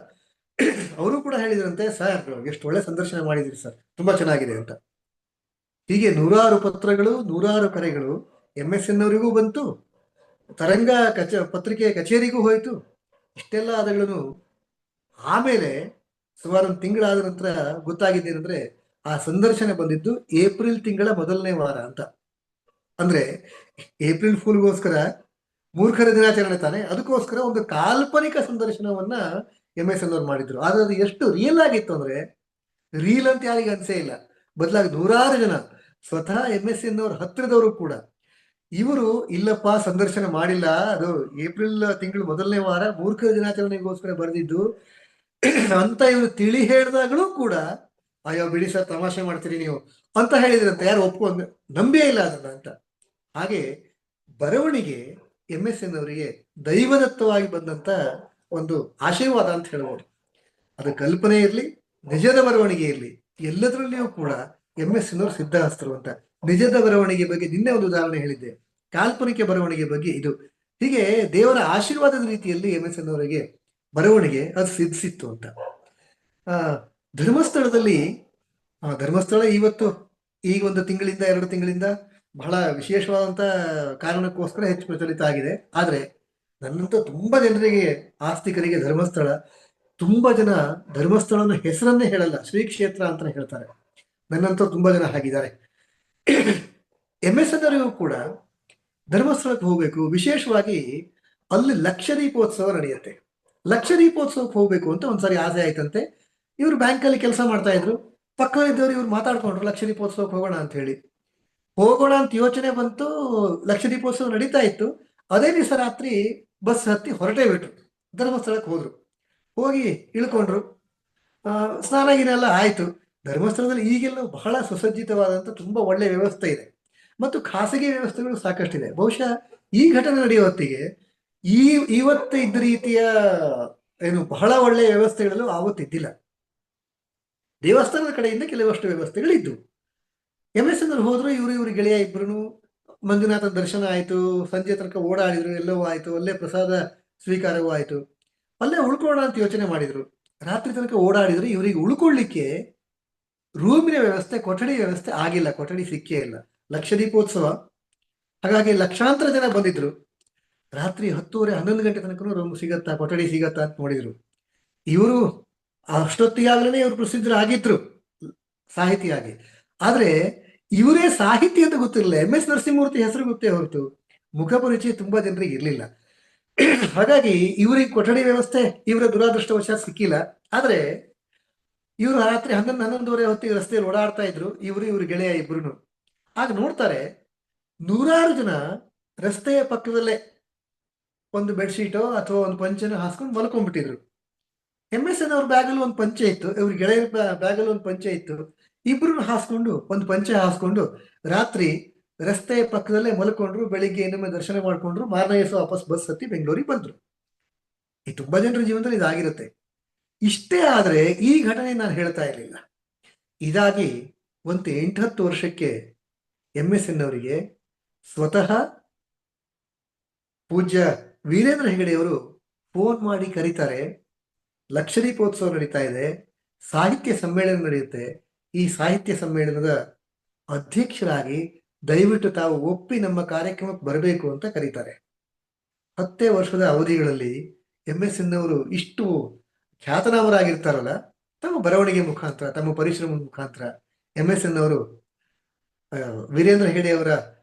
ಅವರು ಕೂಡ ಹೇಳಿದ್ರಂತೆ, ಸರ್ ಎಷ್ಟು ಒಳ್ಳೆ ಸಂದರ್ಶನ ಮಾಡಿದ್ರಿ ಸರ್, ತುಂಬಾ ಚೆನ್ನಾಗಿದೆ ಅಂತ. ಹೀಗೆ ನೂರಾರು ಪತ್ರಗಳು, ನೂರಾರು ಕರೆಗಳು MSN ಅವರಿಗೂ ಬಂತು, ತರಂಗ ಪತ್ರಿಕೆ ಕಚೇರಿಗೂ ಹೋಯಿತು. ಇಷ್ಟೆಲ್ಲ ಆದಗಳನ್ನು ಆಮೇಲೆ ಸುಮಾರು ಒಂದು ತಿಂಗಳಾದ ನಂತರ ಗೊತ್ತಾಗಿದ್ದೇನೆಂದ್ರೆ, ಆ ಸಂದರ್ಶನ ಬಂದಿದ್ದು ಏಪ್ರಿಲ್ ತಿಂಗಳ ಮೊದಲನೇ ವಾರ ಅಂತ. ಅಂದ್ರೆ ಏಪ್ರಿಲ್ ಫೂಲ್ಗೋಸ್ಕರ, ಮೂರ್ಖರ ದಿನಾಚರಣೆ ತಾನೆ, ಅದಕ್ಕೋಸ್ಕರ ಒಂದು ಕಾಲ್ಪನಿಕ ಸಂದರ್ಶನವನ್ನ MSN ಅವ್ರು ಮಾಡಿದ್ರು. ಆದ್ರೆ ಅದು ಎಷ್ಟು ರಿಯಲ್ ಆಗಿತ್ತು ಅಂದ್ರೆ, ರೀಲ್ ಅಂತ ಯಾರಿಗೆ ಅನ್ಸೇ ಇಲ್ಲ. ಬದಲಾಗಿ ನೂರಾರು ಜನ, ಸ್ವತಃ MSN ಅವ್ರ ಹತ್ತಿರದವರು ಕೂಡ, ಇವರು ಇಲ್ಲಪ್ಪ ಸಂದರ್ಶನ ಮಾಡಿಲ್ಲ, ಅದು ಏಪ್ರಿಲ್ ತಿಂಗಳು ಮೊದಲನೇ ವಾರ ಮೂರ್ಖರ ದಿನಾಚರಣೆಗೋಸ್ಕರ ಬರೆದಿದ್ದು ಅಂತ ಇವರು ತಿಳಿ ಹೇಳಿದಾಗಲೂ ಕೂಡ, ಅಯ್ಯೋ ಬಿಡಿ ಸರ್ ತಮಾಷೆ ಮಾಡ್ತೀರಿ ನೀವು ಅಂತ ಹೇಳಿದ್ರಂತೆ. ಯಾರು ಒಪ್ಕೊಂಡು ನಂಬಿಯೇ ಇಲ್ಲ ಅದನ್ನ ಅಂತ. ಹಾಗೆ ಬರವಣಿಗೆ MSN ಅವರಿಗೆ ದೈವದತ್ತವಾಗಿ ಬಂದಂತ ಒಂದು ಆಶೀರ್ವಾದ ಅಂತ ಹೇಳ್ಬೋದು. ಅದು ಕಲ್ಪನೆ ಇರಲಿ, ನಿಜದ ಬರವಣಿಗೆ ಇರಲಿ, ಎಲ್ಲದರಲ್ಲಿಯೂ ಕೂಡ MSN ಅವರು ಸಿದ್ಧಹಸ್ತರು ಅಂತ. ನಿಜದ ಬರವಣಿಗೆ ಬಗ್ಗೆ ನಿನ್ನೆ ಒಂದು ಉದಾಹರಣೆ ಹೇಳಿದ್ದೆ, ಕಾಲ್ಪನಿಕ ಬರವಣಿಗೆ ಬಗ್ಗೆ ಇದು. ಹೀಗೆ ದೇವರ ಆಶೀರ್ವಾದದ ರೀತಿಯಲ್ಲಿ MSN ಅವರಿಗೆ ಬರವಣಿಗೆ ಅದು ಸಿದ್ಧಿಸಿತ್ತು ಅಂತ. ಧರ್ಮಸ್ಥಳದಲ್ಲಿ, ಧರ್ಮಸ್ಥಳ ಇವತ್ತು ಈಗ ಒಂದು ತಿಂಗಳಿಂದ 2 ತಿಂಗಳಿಂದ ಬಹಳ ವಿಶೇಷವಾದಂತ ಕಾರಣಕ್ಕೋಸ್ಕರ ಹೆಚ್ಚು ಪ್ರಚಲಿತ ಆಗಿದೆ. ಆದ್ರೆ ನನ್ನಂತ ತುಂಬಾ ಜನರಿಗೆ, ಆಸ್ತಿಕರಿಗೆ ಧರ್ಮಸ್ಥಳ, ತುಂಬಾ ಜನ ಧರ್ಮಸ್ಥಳನ ಹೆಸರನ್ನೇ ಹೇಳಲ್ಲ, ಶ್ರೀ ಕ್ಷೇತ್ರ ಅಂತ ಹೇಳ್ತಾರೆ. ನನ್ನಂತ ತುಂಬಾ ಜನ ಹಾಗಿದ್ದಾರೆ. MSN ಅವರಿಗೂ ಕೂಡ ಧರ್ಮಸ್ಥಳಕ್ಕೆ ಹೋಗ್ಬೇಕು, ವಿಶೇಷವಾಗಿ ಅಲ್ಲಿ ಲಕ್ಷ ದೀಪೋತ್ಸವ ನಡೆಯುತ್ತೆ. ಲಕ್ಷ ದೀಪೋತ್ಸವಕ್ಕೆ ಹೋಗ್ಬೇಕು ಅಂತ ಒಂದ್ಸರಿ ಆಸೆ ಆಯ್ತಂತೆ. ಇವರು ಬ್ಯಾಂಕಲ್ಲಿ ಕೆಲಸ ಮಾಡ್ತಾ ಇದ್ರು, ಪಕ್ಕದಲ್ಲಿದ್ದವರು ಇವ್ರು ಮಾತಾಡ್ಕೊಂಡ್ರು ಲಕ್ಷ ದೀಪೋತ್ಸವಕ್ಕೆ ಹೋಗೋಣ ಅಂತ ಹೇಳಿ. ಹೋಗೋಣ ಅಂತ ಯೋಚನೆ ಬಂತು, ಲಕ್ಷ ದೀಪೋತ್ಸವ ನಡೀತಾ ಇತ್ತು. ಅದೇ ದಿವಸ ರಾತ್ರಿ ಬಸ್ ಹತ್ತಿ ಹೊರಟೇ ಬಿಟ್ರು, ಧರ್ಮಸ್ಥಳಕ್ಕೆ ಹೋದ್ರು. ಹೋಗಿ ಇಳ್ಕೊಂಡ್ರು, ಸ್ನಾನ ಗಿನ ಎಲ್ಲ ಆಯ್ತು. ಧರ್ಮಸ್ಥಳದಲ್ಲಿ ಈಗೆಲ್ಲ ಬಹಳ ಸುಸಜ್ಜಿತವಾದಂತ ತುಂಬಾ ಒಳ್ಳೆ ವ್ಯವಸ್ಥೆ ಇದೆ, ಮತ್ತು ಖಾಸಗಿ ವ್ಯವಸ್ಥೆಗಳು ಸಾಕಷ್ಟಿದೆ. ಬಹುಶಃ ಈ ಘಟನೆ ನಡೆಯುವ ಹೊತ್ತಿಗೆ ಇವತ್ತು ಇದ್ದ ರೀತಿಯ ಏನು ಬಹಳ ಒಳ್ಳೆಯ ವ್ಯವಸ್ಥೆಗಳು ಆವತ್ತಿದ್ದಿಲ್ಲ. ದೇವಸ್ಥಾನದ ಕಡೆಯಿಂದ ಕೆಲವಷ್ಟು ವ್ಯವಸ್ಥೆಗಳಿದ್ದು. MSN ಅವ್ರು ಹೋದ್ರು, ಇವ್ರ ಗೆಳೆಯ ಇಬ್ರು, ಮಂಜುನಾಥನ ದರ್ಶನ ಆಯ್ತು, ಸಂಜೆ ತನಕ ಓಡಾಡಿದ್ರು, ಎಲ್ಲವೂ ಆಯ್ತು, ಅಲ್ಲೇ ಪ್ರಸಾದ ಸ್ವೀಕಾರವೂ ಆಯ್ತು. ಅಲ್ಲೇ ಉಳ್ಕೊಳ್ಳೋಣ ಅಂತ ಯೋಚನೆ ಮಾಡಿದ್ರು. ರಾತ್ರಿ ತನಕ ಓಡಾಡಿದ್ರು, ಇವರಿಗೆ ಉಳ್ಕೊಳ್ಳಿಕ್ಕೆ ರೂಮಿನ ವ್ಯವಸ್ಥೆ, ಕೊಠಡಿ ವ್ಯವಸ್ಥೆ ಆಗಿಲ್ಲ, ಕೊಠಡಿ ಸಿಕ್ಕೇ ಇಲ್ಲ. ಲಕ್ಷ ದೀಪೋತ್ಸವ, ಹಾಗಾಗಿ ಲಕ್ಷಾಂತರ ಜನ ಬಂದಿದ್ರು. ರಾತ್ರಿ 10:30, 11 ಗಂಟೆ ತನಕ ರೂಮ್ ಸಿಗತ್ತಾ, ಕೊಠಡಿ ಸಿಗತ್ತಾ ಅಂತ ನೋಡಿದ್ರು. ಇವರು ಅಷ್ಟೊತ್ತಿಗಾಗ್ಲೇ ಇವರು ಪ್ರಸಿದ್ಧರಾಗಿದ್ರು ಸಾಹಿತಿಯಾಗಿ. ಆದ್ರೆ ಇವರೇ ಸಾಹಿತಿ ಅಂತ ಗೊತ್ತಿರಲಿಲ್ಲ. MS ನರಸಿಂಹಮೂರ್ತಿ ಹೆಸರು ಗೊತ್ತೇ ಹೊರತು ಮುಖ ಪರಿಚಯ ತುಂಬಾ ಜನರಿಗೆ ಇರ್ಲಿಲ್ಲ. ಹಾಗಾಗಿ ಇವರಿಗೆ ಕೊಠಡಿ ವ್ಯವಸ್ಥೆ ಇವರ ದುರಾದೃಷ್ಟವಶಾತ್ ಸಿಕ್ಕಿಲ್ಲ. ಆದ್ರೆ ಇವರು ರಾತ್ರಿ 11, 11:30 ಹೊತ್ತಿಗೆ ರಸ್ತೆಯಲ್ಲಿ ಓಡಾಡ್ತಾ ಇದ್ರು, ಇವ್ರ ಗೆಳೆಯ ಇಬ್ರು. ಆಗ ನೋಡ್ತಾರೆ, ನೂರಾರು ಜನ ರಸ್ತೆಯ ಪಕ್ಕದಲ್ಲೇ ಒಂದು ಬೆಡ್ಶೀಟೋ ಅಥವಾ ಒಂದು ಪಂಚನೋ ಹಾಸ್ಕೊಂಡು ಮಲ್ಕೊಂಡ್ಬಿಟ್ಟಿದ್ರು. MSN ಅವ್ರ ಬ್ಯಾಗಲ್ಲಿ ಒಂದು ಪಂಚೆ ಇತ್ತು, ಇವ್ರ ಗೆಳೆಯರ ಬ್ಯಾಗಲ್ಲಿ ಒಂದು ಪಂಚೆ ಇತ್ತು. ಇಬ್ರು ಹಾಸ್ಕೊಂಡು, ಒಂದು ಪಂಚೆ ಹಾಸ್ಕೊಂಡು ರಾತ್ರಿ ರಸ್ತೆಯ ಪಕ್ಕದಲ್ಲೇ ಮಲ್ಕೊಂಡ್ರು. ಬೆಳಿಗ್ಗೆ ಇನ್ನೊಮ್ಮೆ ದರ್ಶನ ಮಾಡ್ಕೊಂಡ್ರು, ಮಾರನೇ ದಿವಸ ವಾಪಸ್ ಬಸ್ ಹತ್ತಿ ಬೆಂಗಳೂರಿಗೆ ಬಂದ್ರು. ಈ ತುಂಬಾ ಜನರ ಜೀವನದಲ್ಲಿ ಇದಾಗಿರುತ್ತೆ. ಇಷ್ಟೇ ಆದ್ರೆ ಈ ಘಟನೆ ನಾನು ಹೇಳ್ತಾ ಇರಲಿಲ್ಲ. ಇದಾಗಿ ಒಂದು 8-10 ವರ್ಷಕ್ಕೆ MSN ಅವರಿಗೆ ಸ್ವತಃ ಪೂಜ್ಯ ವೀರೇಂದ್ರ ಹೆಗಡೆಯವರು ಫೋನ್ ಮಾಡಿ ಕರೀತಾರೆ, ಲಕ್ಷ ದೀಪೋತ್ಸವ ನಡೀತಾ ಇದೆ, ಸಾಹಿತ್ಯ ಸಮ್ಮೇಳನ ನಡೆಯುತ್ತೆ, ಈ ಸಾಹಿತ್ಯ ಸಮ್ಮೇಳನದ ಅಧ್ಯಕ್ಷರಾಗಿ ದಯವಿಟ್ಟು ತಾವು ಒಪ್ಪಿ ನಮ್ಮ ಕಾರ್ಯಕ್ರಮಕ್ಕೆ ಬರಬೇಕು ಅಂತ ಕರೀತಾರೆ. 10 ವರ್ಷದ ಅವಧಿಗಳಲ್ಲಿ MSN ಅವರು ಇಷ್ಟು ಖ್ಯಾತನಾಮರಾಗಿರ್ತಾರಲ್ಲ, ತಮ್ಮ ಬರವಣಿಗೆ ಮುಖಾಂತರ, ತಮ್ಮ ಪರಿಶ್ರಮದ ಮುಖಾಂತರ MSN ಅವರು ವೀರೇಂದ್ರ ಹೆಗಡೆ ಅವರ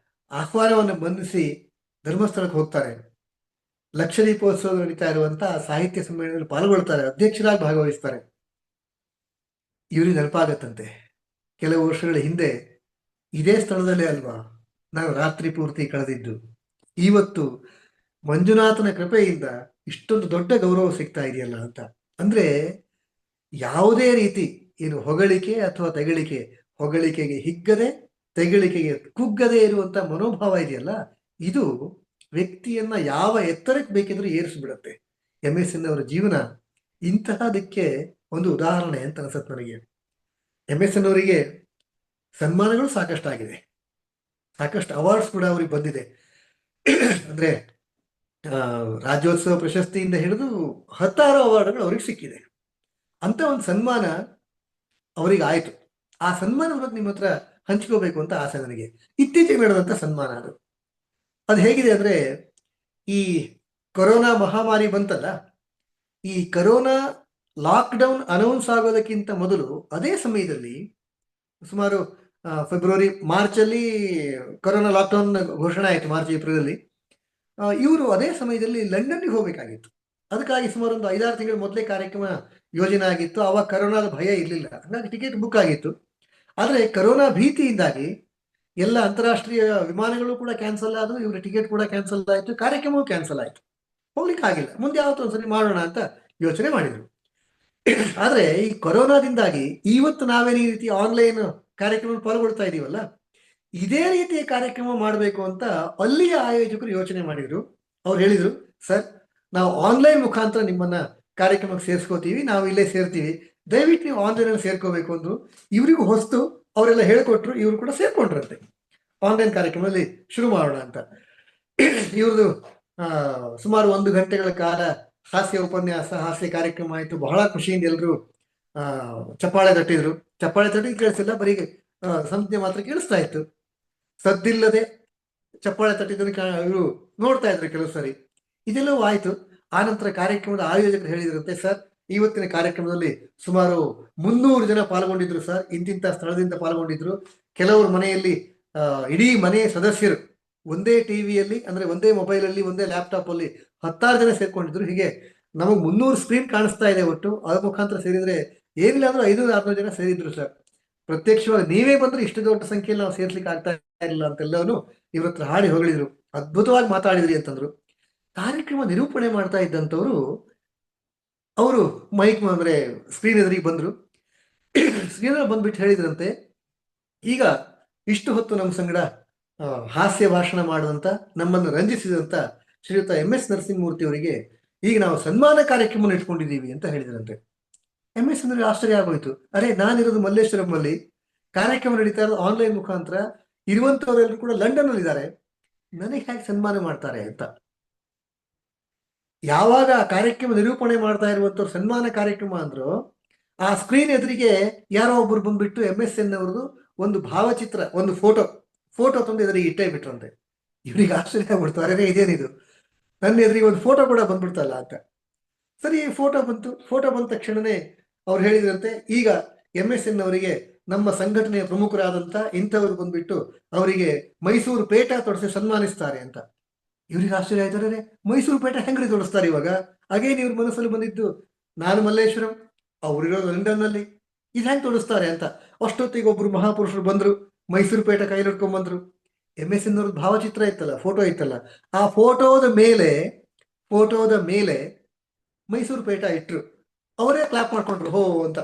ಆಹ್ವಾನವನ್ನು ಬಂಧಿಸಿ ಧರ್ಮಸ್ಥಳಕ್ಕೆ ಹೋಗ್ತಾರೆ. ಲಕ್ಷ ದೀಪೋತ್ಸವ ನಡೀತಾ ಇರುವಂತಹ ಸಾಹಿತ್ಯ ಸಮ್ಮೇಳನದಲ್ಲಿ ಪಾಲ್ಗೊಳ್ತಾರೆ, ಅಧ್ಯಕ್ಷರಾಗಿ ಭಾಗವಹಿಸ್ತಾರೆ. ಇವ್ರಿಗೆ ನೆನಪಾಗತ್ತಂತೆ, ಕೆಲವು ವರ್ಷಗಳ ಹಿಂದೆ ಇದೇ ಸ್ಥಳದಲ್ಲೇ ಅಲ್ವಾ ನಾವು ರಾತ್ರಿ ಪೂರ್ತಿ ಕಳೆದಿದ್ದು, ಇವತ್ತು ಮಂಜುನಾಥನ ಕೃಪೆಯಿಂದ ಇಷ್ಟೊಂದು ದೊಡ್ಡ ಗೌರವ ಸಿಗ್ತಾ ಇದೆಯಲ್ಲ ಅಂತ. ಅಂದ್ರೆ ಯಾವುದೇ ರೀತಿ ಏನು ಹೊಗಳಿಕೆ ಅಥವಾ ತೆಗಳಿಕೆ, ಹೊಗಳಿಕೆಗೆ ಹಿಗ್ಗದೆ ತೆಗಳಿಕೆಗೆ ಕುಗ್ಗದೆ ಇರುವಂತ ಮನೋಭಾವ ಇದೆಯಲ್ಲ, ಇದು ವ್ಯಕ್ತಿಯನ್ನ ಯಾವ ಎತ್ತರಕ್ಕೆ ಬೇಕಿದ್ರೂ ಏರಿಸ್ಬಿಡುತ್ತೆ. MSN ಅವರ ಜೀವನ ಇಂತಹದಕ್ಕೆ ಒಂದು ಉದಾಹರಣೆ ಅಂತ ಅನ್ಸುತ್ತೆ ನನಗೆ. MSN ಅವರಿಗೆ ಸನ್ಮಾನಗಳು ಸಾಕಷ್ಟಾಗಿದೆ, ಸಾಕಷ್ಟು ಅವಾರ್ಡ್ಸ್ ಕೂಡ ಅವ್ರಿಗೆ ಬಂದಿದೆ. ಅಂದ್ರೆ ರಾಜ್ಯೋತ್ಸವ ಪ್ರಶಸ್ತಿಯಿಂದ ಹಿಡಿದು 10 ಅವಾರ್ಡ್ಗಳು ಅವ್ರಿಗೆ ಸಿಕ್ಕಿದೆ. ಅಂತ ಒಂದು ಸನ್ಮಾನ ಅವರಿಗೆ ಆಯ್ತು. ಆ ಸನ್ಮಾನದ ಬಗ್ಗೆ ನಿಮ್ಮ ಹತ್ರ ಹಂಚ್ಕೋಬೇಕು ಅಂತ ಆಸೆ ನನಗೆ. ಇತ್ತೀಚೆಗೆ ನಡೆದಂತ ಸನ್ಮಾನ ಅದು ಹೇಗಿದೆ ಅಂದ್ರೆ, ಈ ಕೊರೋನಾ ಮಹಾಮಾರಿ ಬಂತಲ್ಲ, ಈ ಕೊರೋನಾ ಲಾಕ್ಡೌನ್ ಅನೌನ್ಸ್ ಆಗೋದಕ್ಕಿಂತ ಮೊದಲು ಅದೇ ಸಮಯದಲ್ಲಿ ಸುಮಾರು ಫೆಬ್ರವರಿ ಮಾರ್ಚ್ ಅಲ್ಲಿ ಕೊರೋನಾ ಲಾಕ್ಡೌನ್ ಘೋಷಣೆ ಆಯಿತು, ಮಾರ್ಚ್ ಏಪ್ರಿಲ್ ಅಲ್ಲಿ. ಇವರು ಅದೇ ಸಮಯದಲ್ಲಿ ಲಂಡನ್ಗೆ ಹೋಗಬೇಕಾಗಿತ್ತು. ಅದಕ್ಕಾಗಿ ಸುಮಾರು ಒಂದು 5-6 ತಿಂಗಳ ಮೊದಲೇ ಕಾರ್ಯಕ್ರಮ ಯೋಜನೆ ಆಗಿತ್ತು. ಆವಾಗ ಕರೋನಾದ ಭಯ ಇರಲಿಲ್ಲ, ಹಾಗಾಗಿ ಟಿಕೆಟ್ ಬುಕ್ ಆಗಿತ್ತು. ಆದರೆ ಕರೋನಾ ಭೀತಿಯಿಂದಾಗಿ ಎಲ್ಲ ಅಂತಾರಾಷ್ಟ್ರೀಯ ವಿಮಾನಗಳು ಕೂಡ ಕ್ಯಾನ್ಸಲ್ ಆದವು, ಇವರ ಟಿಕೆಟ್ ಕೂಡ ಕ್ಯಾನ್ಸಲ್ ಆಯಿತು, ಕಾರ್ಯಕ್ರಮವೂ ಕ್ಯಾನ್ಸಲ್ ಆಯಿತು, ಹೋಗ್ಲಿಕ್ಕೆ ಆಗಿಲ್ಲ. ಮುಂದೆ ಯಾವತ್ತೋ ಒಂದ್ಸರಿ ಮಾಡೋಣ ಅಂತ ಯೋಚನೆ ಮಾಡಿದರು. ಆದರೆ ಈ ಕೊರೋನಾದಿಂದಾಗಿ ಇವತ್ತು ನಾವೇನು ಈ ರೀತಿ ಆನ್ಲೈನ್ ಕಾರ್ಯಕ್ರಮ ಪಾಲ್ಗೊಳ್ತಾ ಇದೀವಲ್ಲ, ಇದೇ ರೀತಿಯ ಕಾರ್ಯಕ್ರಮ ಮಾಡಬೇಕು ಅಂತ ಅಲ್ಲಿಯ ಆಯೋಜಕರು ಯೋಚನೆ ಮಾಡಿದ್ರು. ಅವ್ರು ಹೇಳಿದ್ರು, ಸರ್ ನಾವು ಆನ್ಲೈನ್ ಮುಖಾಂತರ ನಿಮ್ಮನ್ನ ಕಾರ್ಯಕ್ರಮಕ್ಕೆ ಸೇರಿಸ್ಕೋತೀವಿ, ನಾವು ಇಲ್ಲೇ ಸೇರ್ತೀವಿ, ದಯವಿಟ್ಟು ನೀವು ಆನ್ಲೈನ್ ಅಲ್ಲಿ ಸೇರ್ಕೋಬೇಕು ಅಂದ್ರು. ಇವರಿಗೂ ಹೊಸ್ತು, ಅವರೆಲ್ಲ ಹೇಳ್ಕೊಟ್ರು, ಇವರು ಕೂಡ ಸೇರ್ಕೊಂಡ್ರಂತೆ. ಆನ್ಲೈನ್ ಕಾರ್ಯಕ್ರಮದಲ್ಲಿ ಶುರು ಮಾಡೋಣ ಅಂತ ಇವ್ರದ್ದು ಸುಮಾರು 1 ಗಂಟೆಗಳ ಕಾಲ ಹಾಸ್ಯ ಉಪನ್ಯಾಸ, ಹಾಸ್ಯ ಕಾರ್ಯಕ್ರಮ ಆಯಿತು. ಬಹಳ ಖುಷಿಯಿಂದ ಎಲ್ಲರೂ ಚಪ್ಪಾಳೆ ತಟ್ಟಿದ್ರು. ಚಪ್ಪಾಳೆ ತಟ್ಟಿ ಕೇಳಿಸಿಲ್ಲ, ಬರೀ ಸಂಜ್ಞೆ ಮಾತ್ರ ಕೇಳಿಸ್ತಾ ಇತ್ತು. ಸದ್ದಿಲ್ಲದೆ ಚಪ್ಪಾಳೆ ತಟ್ಟಿದ್ದನ್ನು ಇವರು ನೋಡ್ತಾ ಇದ್ರು ಕೆಲವು ಸರಿ. ಇದೆಲ್ಲವೂ ಆಯ್ತು. ಆನಂತರ ಕಾರ್ಯಕ್ರಮದ ಆಯೋಜಕರು ಹೇಳಿದ್ರಂತೆ, ಸರ್ ಇವತ್ತಿನ ಕಾರ್ಯಕ್ರಮದಲ್ಲಿ ಸುಮಾರು 300 ಜನ ಪಾಲ್ಗೊಂಡಿದ್ರು ಸರ್, ಇಂತಿಂತ ಸ್ಥಳದಿಂದ ಪಾಲ್ಗೊಂಡಿದ್ರು. ಕೆಲವರು ಮನೆಯಲ್ಲಿ ಇಡೀ ಮನೆಯ ಸದಸ್ಯರು ಒಂದೇ ಟಿವಿಯಲ್ಲಿ, ಅಂದ್ರೆ ಒಂದೇ ಮೊಬೈಲ್ ಅಲ್ಲಿ, ಒಂದೇ ಲ್ಯಾಪ್ಟಾಪ್ ಅಲ್ಲಿ 10 ಜನ ಸೇರ್ಕೊಂಡಿದ್ರು. ಹೀಗೆ ನಮಗೆ 300 ಸ್ಕ್ರೀನ್ ಕಾಣಿಸ್ತಾ ಇದೆ ಒಟ್ಟು. ಅದ್ರ ಮುಖಾಂತರ ಸೇರಿದ್ರೆ ಏನಿಲ್ಲ ಅಂದ್ರೆ 500-600 ಜನ ಸೇರಿದ್ರು ಸರ್. ಪ್ರತ್ಯಕ್ಷವಾಗಿ ನೀವೇ ಬಂದ್ರೆ ಇಷ್ಟು ದೊಡ್ಡ ಸಂಖ್ಯೆಯಲ್ಲಿ ನಾವು ಸೇರ್ಲಿಕ್ಕೆ ಆಗ್ತಾ ಇಲ್ಲ ಅಂತೆಲ್ಲವನು ಇವ್ರ ಹತ್ರ ಹಾಡಿ ಹೊಗಳಿದ್ರು. ಅದ್ಭುತವಾಗಿ ಮಾತಾಡಿದ್ರಿ ಅಂತಂದ್ರು. ಕಾರ್ಯಕ್ರಮ ನಿರೂಪಣೆ ಮಾಡ್ತಾ ಇದ್ದಂಥವ್ರು ಅವರು ಮೈಕ್ ಅಂದ್ರೆ ಸ್ಕ್ರೀನ್ ಎದುರಿಗೆ ಬಂದ್ರು. ಸ್ಕ್ರೀನ್ ಬಂದ್ಬಿಟ್ಟು ಹೇಳಿದ್ರಂತೆ, ಈಗ ಇಷ್ಟು ಹೊತ್ತು ನಮ್ಮ ಸಂಗಡ ಹಾಸ್ಯ ಭಾಷಣ ಮಾಡುವಂತ, ನಮ್ಮನ್ನು ರಂಜಿಸಿದಂತ ಶ್ರೀಯುತ MS ನರಸಿಂಹಮೂರ್ತಿ ಅವರಿಗೆ ಈಗ ನಾವು ಸನ್ಮಾನ ಕಾರ್ಯಕ್ರಮ ಇಟ್ಕೊಂಡಿದ್ದೀವಿ ಅಂತ ಹೇಳಿದ್ರಂತೆ. MS ಅಂದ್ರೆ ಆಶ್ಚರ್ಯ ಆಗೋಯ್ತು. ಅರೆ, ನಾನಿರೋದು ಮಲ್ಲೇಶ್ವರಂನಲ್ಲಿ, ಕಾರ್ಯಕ್ರಮ ನಡೀತಾ ಇರೋದು ಆನ್ಲೈನ್ ಮುಖಾಂತರ, ಇರುವಂತವರೆಲ್ಲರೂ ಕೂಡ ಲಂಡನ್ ಅಲ್ಲಿ ಇದ್ದಾರೆ, ನನಗೆ ಹೇಗೆ ಸನ್ಮಾನ ಮಾಡ್ತಾರೆ ಅಂತ. ಯಾವಾಗ ಕಾರ್ಯಕ್ರಮ ನಿರೂಪಣೆ ಮಾಡ್ತಾ ಇರುವಂತವ್ರು ಸನ್ಮಾನ ಕಾರ್ಯಕ್ರಮ ಅಂದ್ರು, ಆ ಸ್ಕ್ರೀನ್ ಎದುರಿಗೆ ಯಾರೋ ಒಬ್ರು ಬಂದ್ಬಿಟ್ಟು MSN ಅವ್ರದ್ದು ಒಂದು ಭಾವಚಿತ್ರ, ಒಂದು ಫೋಟೋ ತಂದು ಎದುರಿಗೆ ಇಟ್ಟೇ ಬಿಟ್ರಂತೆ. ಇವ್ರಿಗೆ ಆಶ್ಚರ್ಯ ಆಗ್ಬಿಡ್ತಾರೆ, ಇದೇನಿದು, ನನ್ನ ಎದುರಿಗೆ ಒಂದು ಫೋಟೋ ಕೂಡ ಬಂದ್ಬಿಡ್ತಲ್ಲ ಅಂತ. ಸರಿ, ಫೋಟೋ ಬಂದ ತಕ್ಷಣನೇ ಅವ್ರು ಹೇಳಿದ್ರಂತೆ, ಈಗ MSN ಅವರಿಗೆ ನಮ್ಮ ಸಂಘಟನೆಯ ಪ್ರಮುಖರಾದಂತ ಇಂಥವ್ರು ಬಂದ್ಬಿಟ್ಟು ಅವರಿಗೆ ಮೈಸೂರು ಪೇಟ ತೊಡಿಸಿ ಸನ್ಮಾನಿಸ್ತಾರೆ ಅಂತ. ಇವ್ರಿಗೆ ಆಶ್ಚರ್ಯ ಆಯ್ತಾರೆ, ಮೈಸೂರು ಪೇಟ ಹೆಂಗ್ರಿ ತೊಡಸ್ತಾರೆ ಇವಾಗ? ಅಗೇನ್ ಇವ್ರ ಮನಸ್ಸಲ್ಲಿ ಬಂದಿದ್ದು, ನಾನು ಮಲ್ಲೇಶ್ವರಂ, ಅವ್ರಿರೋದು ಲಂಡನ್ ನಲ್ಲಿ, ಇದು ಹೆಂಗ್ ತೊಡಸ್ತಾರೆ ಅಂತ. ಅಷ್ಟೊತ್ತಿಗೆ ಒಬ್ರು ಮಹಾಪುರುಷರು ಬಂದ್ರು, ಮೈಸೂರು ಪೇಟ ಕೈಲಿ ಹಿಡ್ಕೊಂಡ್ ಬಂದ್ರು. MSN ಅವ್ರದ್ದು ಭಾವಚಿತ್ರ ಇತ್ತಲ್ಲ, ಫೋಟೋ ಇತ್ತಲ್ಲ, ಆ ಫೋಟೋದ ಮೇಲೆ ಮೈಸೂರು ಪೇಟ ಇಟ್ರು. ಅವರೇ ಕ್ಲಾಪ್ ಮಾಡ್ಕೊಂಡ್ರು ಹೋ ಅಂತ.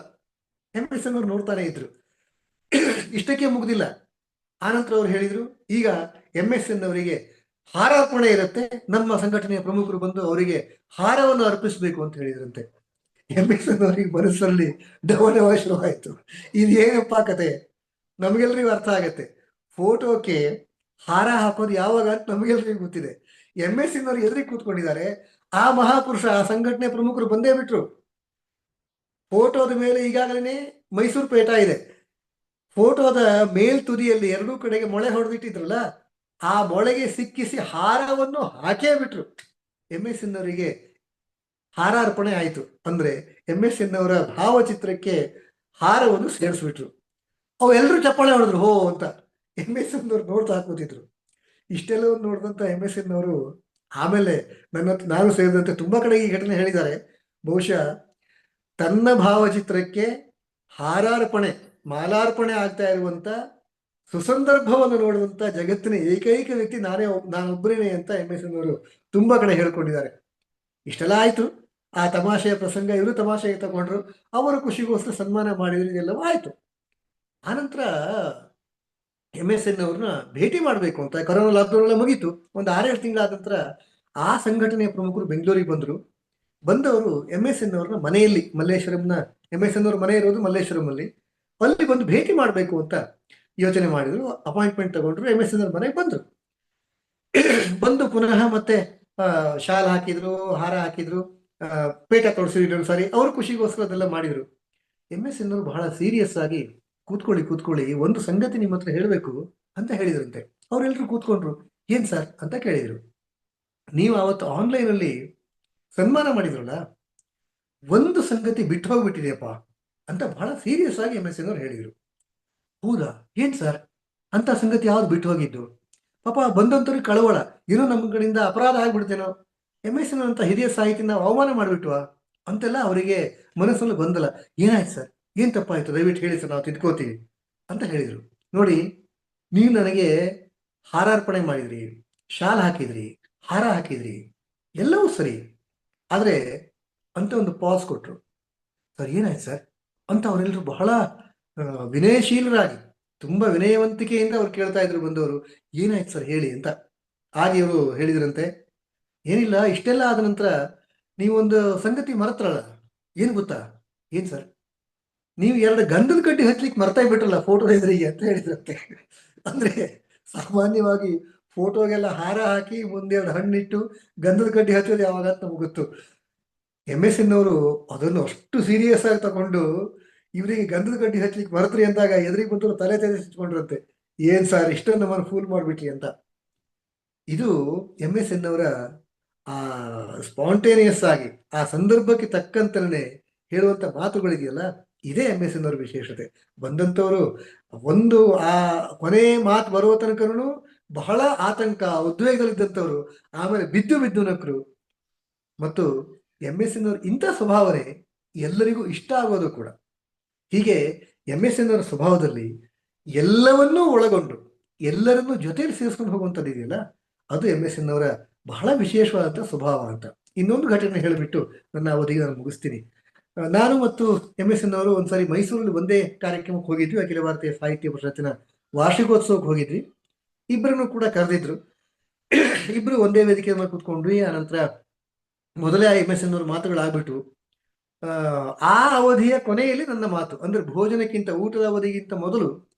MSN ಅವ್ರು ನೋಡ್ತಾನೆ ಇದ್ರು. ಇಷ್ಟಕ್ಕೆ ಮುಗ್ದಿಲ್ಲ. ಆನಂತರ ಅವ್ರು ಹೇಳಿದ್ರು, ಈಗ MSN ಅವರಿಗೆ ಹಾರಾರ್ಪಣೆ ಇರುತ್ತೆ, ನಮ್ಮ ಸಂಘಟನೆಯ ಪ್ರಮುಖರು ಬಂದು ಅವರಿಗೆ ಹಾರವನ್ನು ಅರ್ಪಿಸಬೇಕು ಅಂತ ಹೇಳಿದ್ರಂತೆ. MSN ಅವರಿಗೆ ಮನಸ್ಸಲ್ಲಿ ಡವಡವ ಶುರುವಾಯ್ತು. ಇದು ಏನಪ್ಪಾ ಕತೆ, ನಮಗೆಲ್ರಿಗೂ ಅರ್ಥ ಆಗತ್ತೆ. ಫೋಟೋಕ್ಕೆ ಹಾರ ಹಾಕೋದು ಯಾವಾಗ ಅಂತ ನಮಗೆಲ್ರಿಗೂ ಗೊತ್ತಿದೆ. MSN ಅವರು ಎದುರಿಗೆ ಕೂತ್ಕೊಂಡಿದ್ದಾರೆ, ಆ ಮಹಾಪುರುಷ, ಆ ಸಂಘಟನೆ ಪ್ರಮುಖರು ಬಂದೇ ಬಿಟ್ರು. ಫೋಟೋದ ಮೇಲೆ ಈಗಾಗಲೇ ಮೈಸೂರು ಪೇಟ ಇದೆ. ಫೋಟೋದ ಮೇಲ್ ತುದಿಯಲ್ಲಿ ಎರಡೂ ಕಡೆಗೆ ಮೊಳೆ ಹೊಡೆದಿಟ್ಟಿದ್ರಲ್ಲ, ಆ ಮೊಳೆಗೆ ಸಿಕ್ಕಿಸಿ ಹಾರವನ್ನು ಹಾಕೇ ಬಿಟ್ರು. MSN ಅವರಿಗೆ ಹಾರಾರ್ಪಣೆ ಆಯ್ತು. ಅಂದ್ರೆ MSN ಅವರ ಭಾವಚಿತ್ರಕ್ಕೆ ಹಾರವನ್ನು ಸೇರಿಸ್ಬಿಟ್ರು. ಅವೆಲ್ಲರೂ ಚಪ್ಪಾಳೆ ಹೊಡೆದ್ರು ಹೋ ಅಂತ. MSN ಅವ್ರು ನೋಡ್ತಾ ಕೂತಿದ್ರು. ಇಷ್ಟೆಲ್ಲವನ್ನು ನೋಡಿದಂತ MSN ಅವರು ಆಮೇಲೆ ನಾನು ಸೇರಿದಂತೆ ತುಂಬಾ ಕಡೆ ಈ ಘಟನೆ ಹೇಳಿದ್ದಾರೆ. ಬಹುಶಃ ತನ್ನ ಭಾವಚಿತ್ರಕ್ಕೆ ಹಾರಾರ್ಪಣೆ, ಮಾಲಾರ್ಪಣೆ ಆಗ್ತಾ ಇರುವಂತ ಸುಸಂದರ್ಭವನ್ನು ನೋಡುವಂತ ಜಗತ್ತಿನ ಏಕೈಕ ವ್ಯಕ್ತಿ ನಾನೊಬ್ಬರೇನೆ ಅಂತ MSN ಅವರು ತುಂಬಾ ಕಡೆ ಹೇಳ್ಕೊಂಡಿದ್ದಾರೆ. ಇಷ್ಟೆಲ್ಲ ಆಯ್ತು, ಆ ತಮಾಷೆಯ ಪ್ರಸಂಗ ಇವರು ತಮಾಷೆಗೆ ತಗೊಂಡ್ರು, ಅವರು ಖುಷಿಗೋಸ್ಕರ ಸನ್ಮಾನ ಮಾಡಿದ್ರು, ಇದೆಲ್ಲವೂ ಆಯ್ತು. ಆನಂತರ ಎಂ ಎಸ್ ಎನ್ ಅವ್ರನ್ನ ಭೇಟಿ ಮಾಡಬೇಕು ಅಂತ. ಕೊರೋನಾ ಲಾಕ್ಡೌನ್ ಎಲ್ಲ ಮುಗೀತು, ಒಂದು 6-7 ತಿಂಗಳಾದ ನಂತರ ಆ ಸಂಘಟನೆಯ ಪ್ರಮುಖರು ಬೆಂಗಳೂರಿಗೆ ಬಂದರು. ಬಂದವರು ಎಂ ಎಸ್ ಎನ್ ಅವ್ರನ್ನ ಮನೆಯಲ್ಲಿ, ಮಲ್ಲೇಶ್ವರಂನ ಎಂ ಎಸ್ ಎನ್ ಅವ್ರ ಮನೆ ಇರೋದು ಮಲ್ಲೇಶ್ವರಂ ಅಲ್ಲಿ ಬಂದು ಭೇಟಿ ಮಾಡಬೇಕು ಅಂತ ಯೋಚನೆ ಮಾಡಿದ್ರು. ಅಪಾಯಿಂಟ್ಮೆಂಟ್ ತಗೊಂಡ್ರು, ಎಂ ಎಸ್ ಎನ್ ಅವ್ರ ಮನೆಗೆ ಬಂದರು. ಬಂದು ಪುನಃ ಮತ್ತೆ ಶಾಲ್ ಹಾಕಿದ್ರು, ಹಾರ ಹಾಕಿದ್ರು, ಪೇಟ ತೊಡಸಿದ್ರು. ಸಾರಿ, ಅವ್ರ ಖುಷಿಗೋಸ್ಕರ ಅದೆಲ್ಲ ಮಾಡಿದ್ರು. ಎಂ ಎಸ್ ಎನ್ ಅವರು ಬಹಳ ಸೀರಿಯಸ್ ಆಗಿ, ಕೂತ್ಕೊಳ್ಳಿ, ಒಂದು ಸಂಗತಿ ನಿಮ್ಮ ಹತ್ರ ಹೇಳಬೇಕು ಅಂತ ಹೇಳಿದ್ರಂತೆ. ಅವರೆಲ್ಲರೂ ಕೂತ್ಕೊಂಡ್ರು. ಏನ್ ಸರ್ ಅಂತ ಕೇಳಿದ್ರು. ನೀವು ಅವತ್ತು ಆನ್ಲೈನ್ ಅಲ್ಲಿ ಸನ್ಮಾನ ಮಾಡಿದ್ರಲ್ಲ, ಒಂದು ಸಂಗತಿ ಬಿಟ್ಟು ಹೋಗ್ಬಿಟ್ಟಿದೆಯಪ್ಪ ಅಂತ ಬಹಳ ಸೀರಿಯಸ್ ಆಗಿ ಎಂ ಎಸ್ ಎನ್ ಅವ್ರು ಹೇಳಿದ್ರು. ಹೌದಾ, ಏನ್ ಸರ್ ಅಂತ ಸಂಗತಿ ಯಾವ್ದು ಬಿಟ್ಟು ಹೋಗಿದ್ದು? ಪಾಪ ಬಂದಂತವ್ರಿಗೆ ಕಳವಳ, ಏನೋ ನಮ್ಮ ಕಡೆಯಿಂದ ಅಪರಾಧ ಆಗ್ಬಿಡ್ತೇನೋ, ಎಂ ಎಸ್ ಎನ್ ಅಂತ ಹಿರಿಯ ಸಾಹಿತಿ ನಾವು ಅವಮಾನ ಮಾಡ್ಬಿಟ್ವಾ ಅಂತೆಲ್ಲ ಅವರಿಗೆ ಮನಸ್ಸಲ್ಲಿ ಗೊಂದಲ. ಏನಾಯ್ತು ಸರ್, ಏನ್ ತಪ್ಪಾಯ್ತು, ದಯವಿಟ್ಟು ಹೇಳಿ ಸರ್, ನಾವು ತಿದ್ಕೋತೀವಿ ಅಂತ ಹೇಳಿದ್ರು. ನೋಡಿ, ನೀವು ನನಗೆ ಹಾರಾರ್ಪಣೆ ಮಾಡಿದ್ರಿ, ಶಾಲ್ ಹಾಕಿದ್ರಿ, ಹಾರ ಹಾಕಿದ್ರಿ, ಎಲ್ಲವೂ ಸರಿ, ಆದ್ರೆ ಅಂತ ಒಂದು ಪಾಸ್ ಕೊಟ್ರು. ಸರ್ ಏನಾಯ್ತು ಸರ್ ಅಂತ ಅವರೆಲ್ಲರೂ ಬಹಳ ವಿನಯಶೀಲರಾಗಿ, ತುಂಬಾ ವಿನಯವಂತಿಕೆಯಿಂದ ಅವ್ರು ಕೇಳ್ತಾ ಇದ್ರು ಬಂದವರು. ಏನಾಯ್ತು ಸರ್ ಹೇಳಿ ಅಂತ. ಹಾಗೆ ಇವರು ಹೇಳಿದ್ರಂತೆ, ಏನಿಲ್ಲ, ಇಷ್ಟೆಲ್ಲ ಆದ ನಂತರ ನೀವೊಂದು ಸಂಗತಿ ಮರೆತ್ರಲ್ಲ, ಏನ್ ಗೊತ್ತಾ? ಏನ್ ಸರ್? ನೀವು 2 ಗಂಧದ ಕಡ್ಡಿ ಹಚ್ಲಿಕ್ಕೆ ಮರ್ತಾ ಬಿಟ್ರಲ್ಲ ಫೋಟೋ ಎದುರಿಗೆ ಅಂತ ಹೇಳಿದ್ರಂತೆ. ಅಂದ್ರೆ ಸಾಮಾನ್ಯವಾಗಿ ಫೋಟೋಗೆಲ್ಲ ಹಾರ ಹಾಕಿ ಮುಂದೆ ಒಂದು ಹಣ್ಣಿಟ್ಟು ಗಂಧದ ಕಡ್ಡಿ ಹಚ್ಚೋದು ಯಾವಾಗ ಅಂತ ನಮ್ಗೆ ಗೊತ್ತು. ಎಂ ಎಸ್ ಎನ್ ಅವರು ಅದನ್ನು ಅಷ್ಟು ಸೀರಿಯಸ್ ಆಗಿ ತಗೊಂಡು ಇವರಿಗೆ ಗಂಧದ ಕಡ್ಡಿ ಹಚ್ಲಿಕ್ಕೆ ಮರತ್ರಿ ಅಂದಾಗ ಎದುರಿಗೆ ಬಂದು ತಲೆ ತೆಗೆಸಿಟ್ಕೊಂಡ್ರಂತೆ. ಏನ್ ಸರ್ ಇಷ್ಟೊಂದು ನಮ್ಮನ್ನು ಫೂಲ್ ಮಾಡ್ಬಿಟ್ರಿ ಅಂತ. ಇದು ಎಂ ಎಸ್ ಎನ್ ಅವರ ಆ ಸ್ಪಾಂಟೇನಿಯಸ್ ಆಗಿ ಆ ಸಂದರ್ಭಕ್ಕೆ ತಕ್ಕಂತಲೇ ಹೇಳುವಂತ ಮಾತುಗಳಿದೆಯಲ್ಲ, ಇದೇ ಎಂ ಎಸ್ ಎನ್ ಅವರ ವಿಶೇಷತೆ. ಬಂದಂತವರು ಒಂದು ಆ ಕೊನೆ ಮಾತು ಬರುವ ತನಕನೂ ಬಹಳ ಆತಂಕ, ಉದ್ವೇಗದಲ್ಲಿದ್ದಂಥವ್ರು, ಆಮೇಲೆ ಬಿದ್ದು ನಕ್ರು. ಮತ್ತು ಎಂ ಎಸ್ ಎನ್ ಅವ್ರ ಇಂಥ ಸ್ವಭಾವನೆ ಎಲ್ಲರಿಗೂ ಇಷ್ಟ ಆಗೋದು ಕೂಡ. ಹೀಗೆ ಎಂ ಎಸ್ ಎನ್ ಅವರ ಸ್ವಭಾವದಲ್ಲಿ ಎಲ್ಲವನ್ನೂ ಒಳಗೊಂಡು ಎಲ್ಲರನ್ನೂ ಜೊತೆಯಲ್ಲಿ ಸೇರಿಸ್ಕೊಂಡು ಹೋಗುವಂಥದ್ದು ಇದೆಯಲ್ಲ, ಅದು ಎಂ ಎಸ್ ಎನ್ ಅವರ ಬಹಳ ವಿಶೇಷವಾದಂಥ ಸ್ವಭಾವ ಅಂತ. ಇನ್ನೊಂದು ಘಟನೆ ಹೇಳಿಬಿಟ್ಟು ನನ್ನ ಅವಧಿಗೆ ನಾನು ಮುಗಿಸ್ತೀನಿ. ನಾನು ಮತ್ತು ಎಂ ಎಸ್ ಎನ್ ಅವರು ಒಂದ್ಸರಿ ಮೈಸೂರಲ್ಲಿ ಒಂದೇ ಕಾರ್ಯಕ್ರಮಕ್ಕೆ ಹೋಗಿದ್ವಿ. ಅಖಿಲ ಭಾರತೀಯ ಸಾಹಿತ್ಯ ಪರಿಷತ್ತಿನ ವಾರ್ಷಿಕೋತ್ಸವಕ್ಕೆ ಹೋಗಿದ್ವಿ. ಇಬ್ಬರನ್ನು ಕೂಡ ಕರೆದಿದ್ರು. ಇಬ್ರು ಒಂದೇ ವೇದಿಕೆ ಮೇಲೆ ಕೂತ್ಕೊಂಡ್ವಿ. ಆನಂತರ ಮೊದಲೇ ಎಂ ಎಸ್ ಎನ್ ಅವ್ರ ಮಾತುಗಳಾಗ್ಬಿಟ್ಟು, ಆ ಅವಧಿಯ ಕೊನೆಯಲ್ಲಿ ನನ್ನ ಮಾತು, ಅಂದ್ರೆ ಭೋಜನಕ್ಕಿಂತ, ಊಟದ ಅವಧಿಗಿಂತ ಮೊದಲು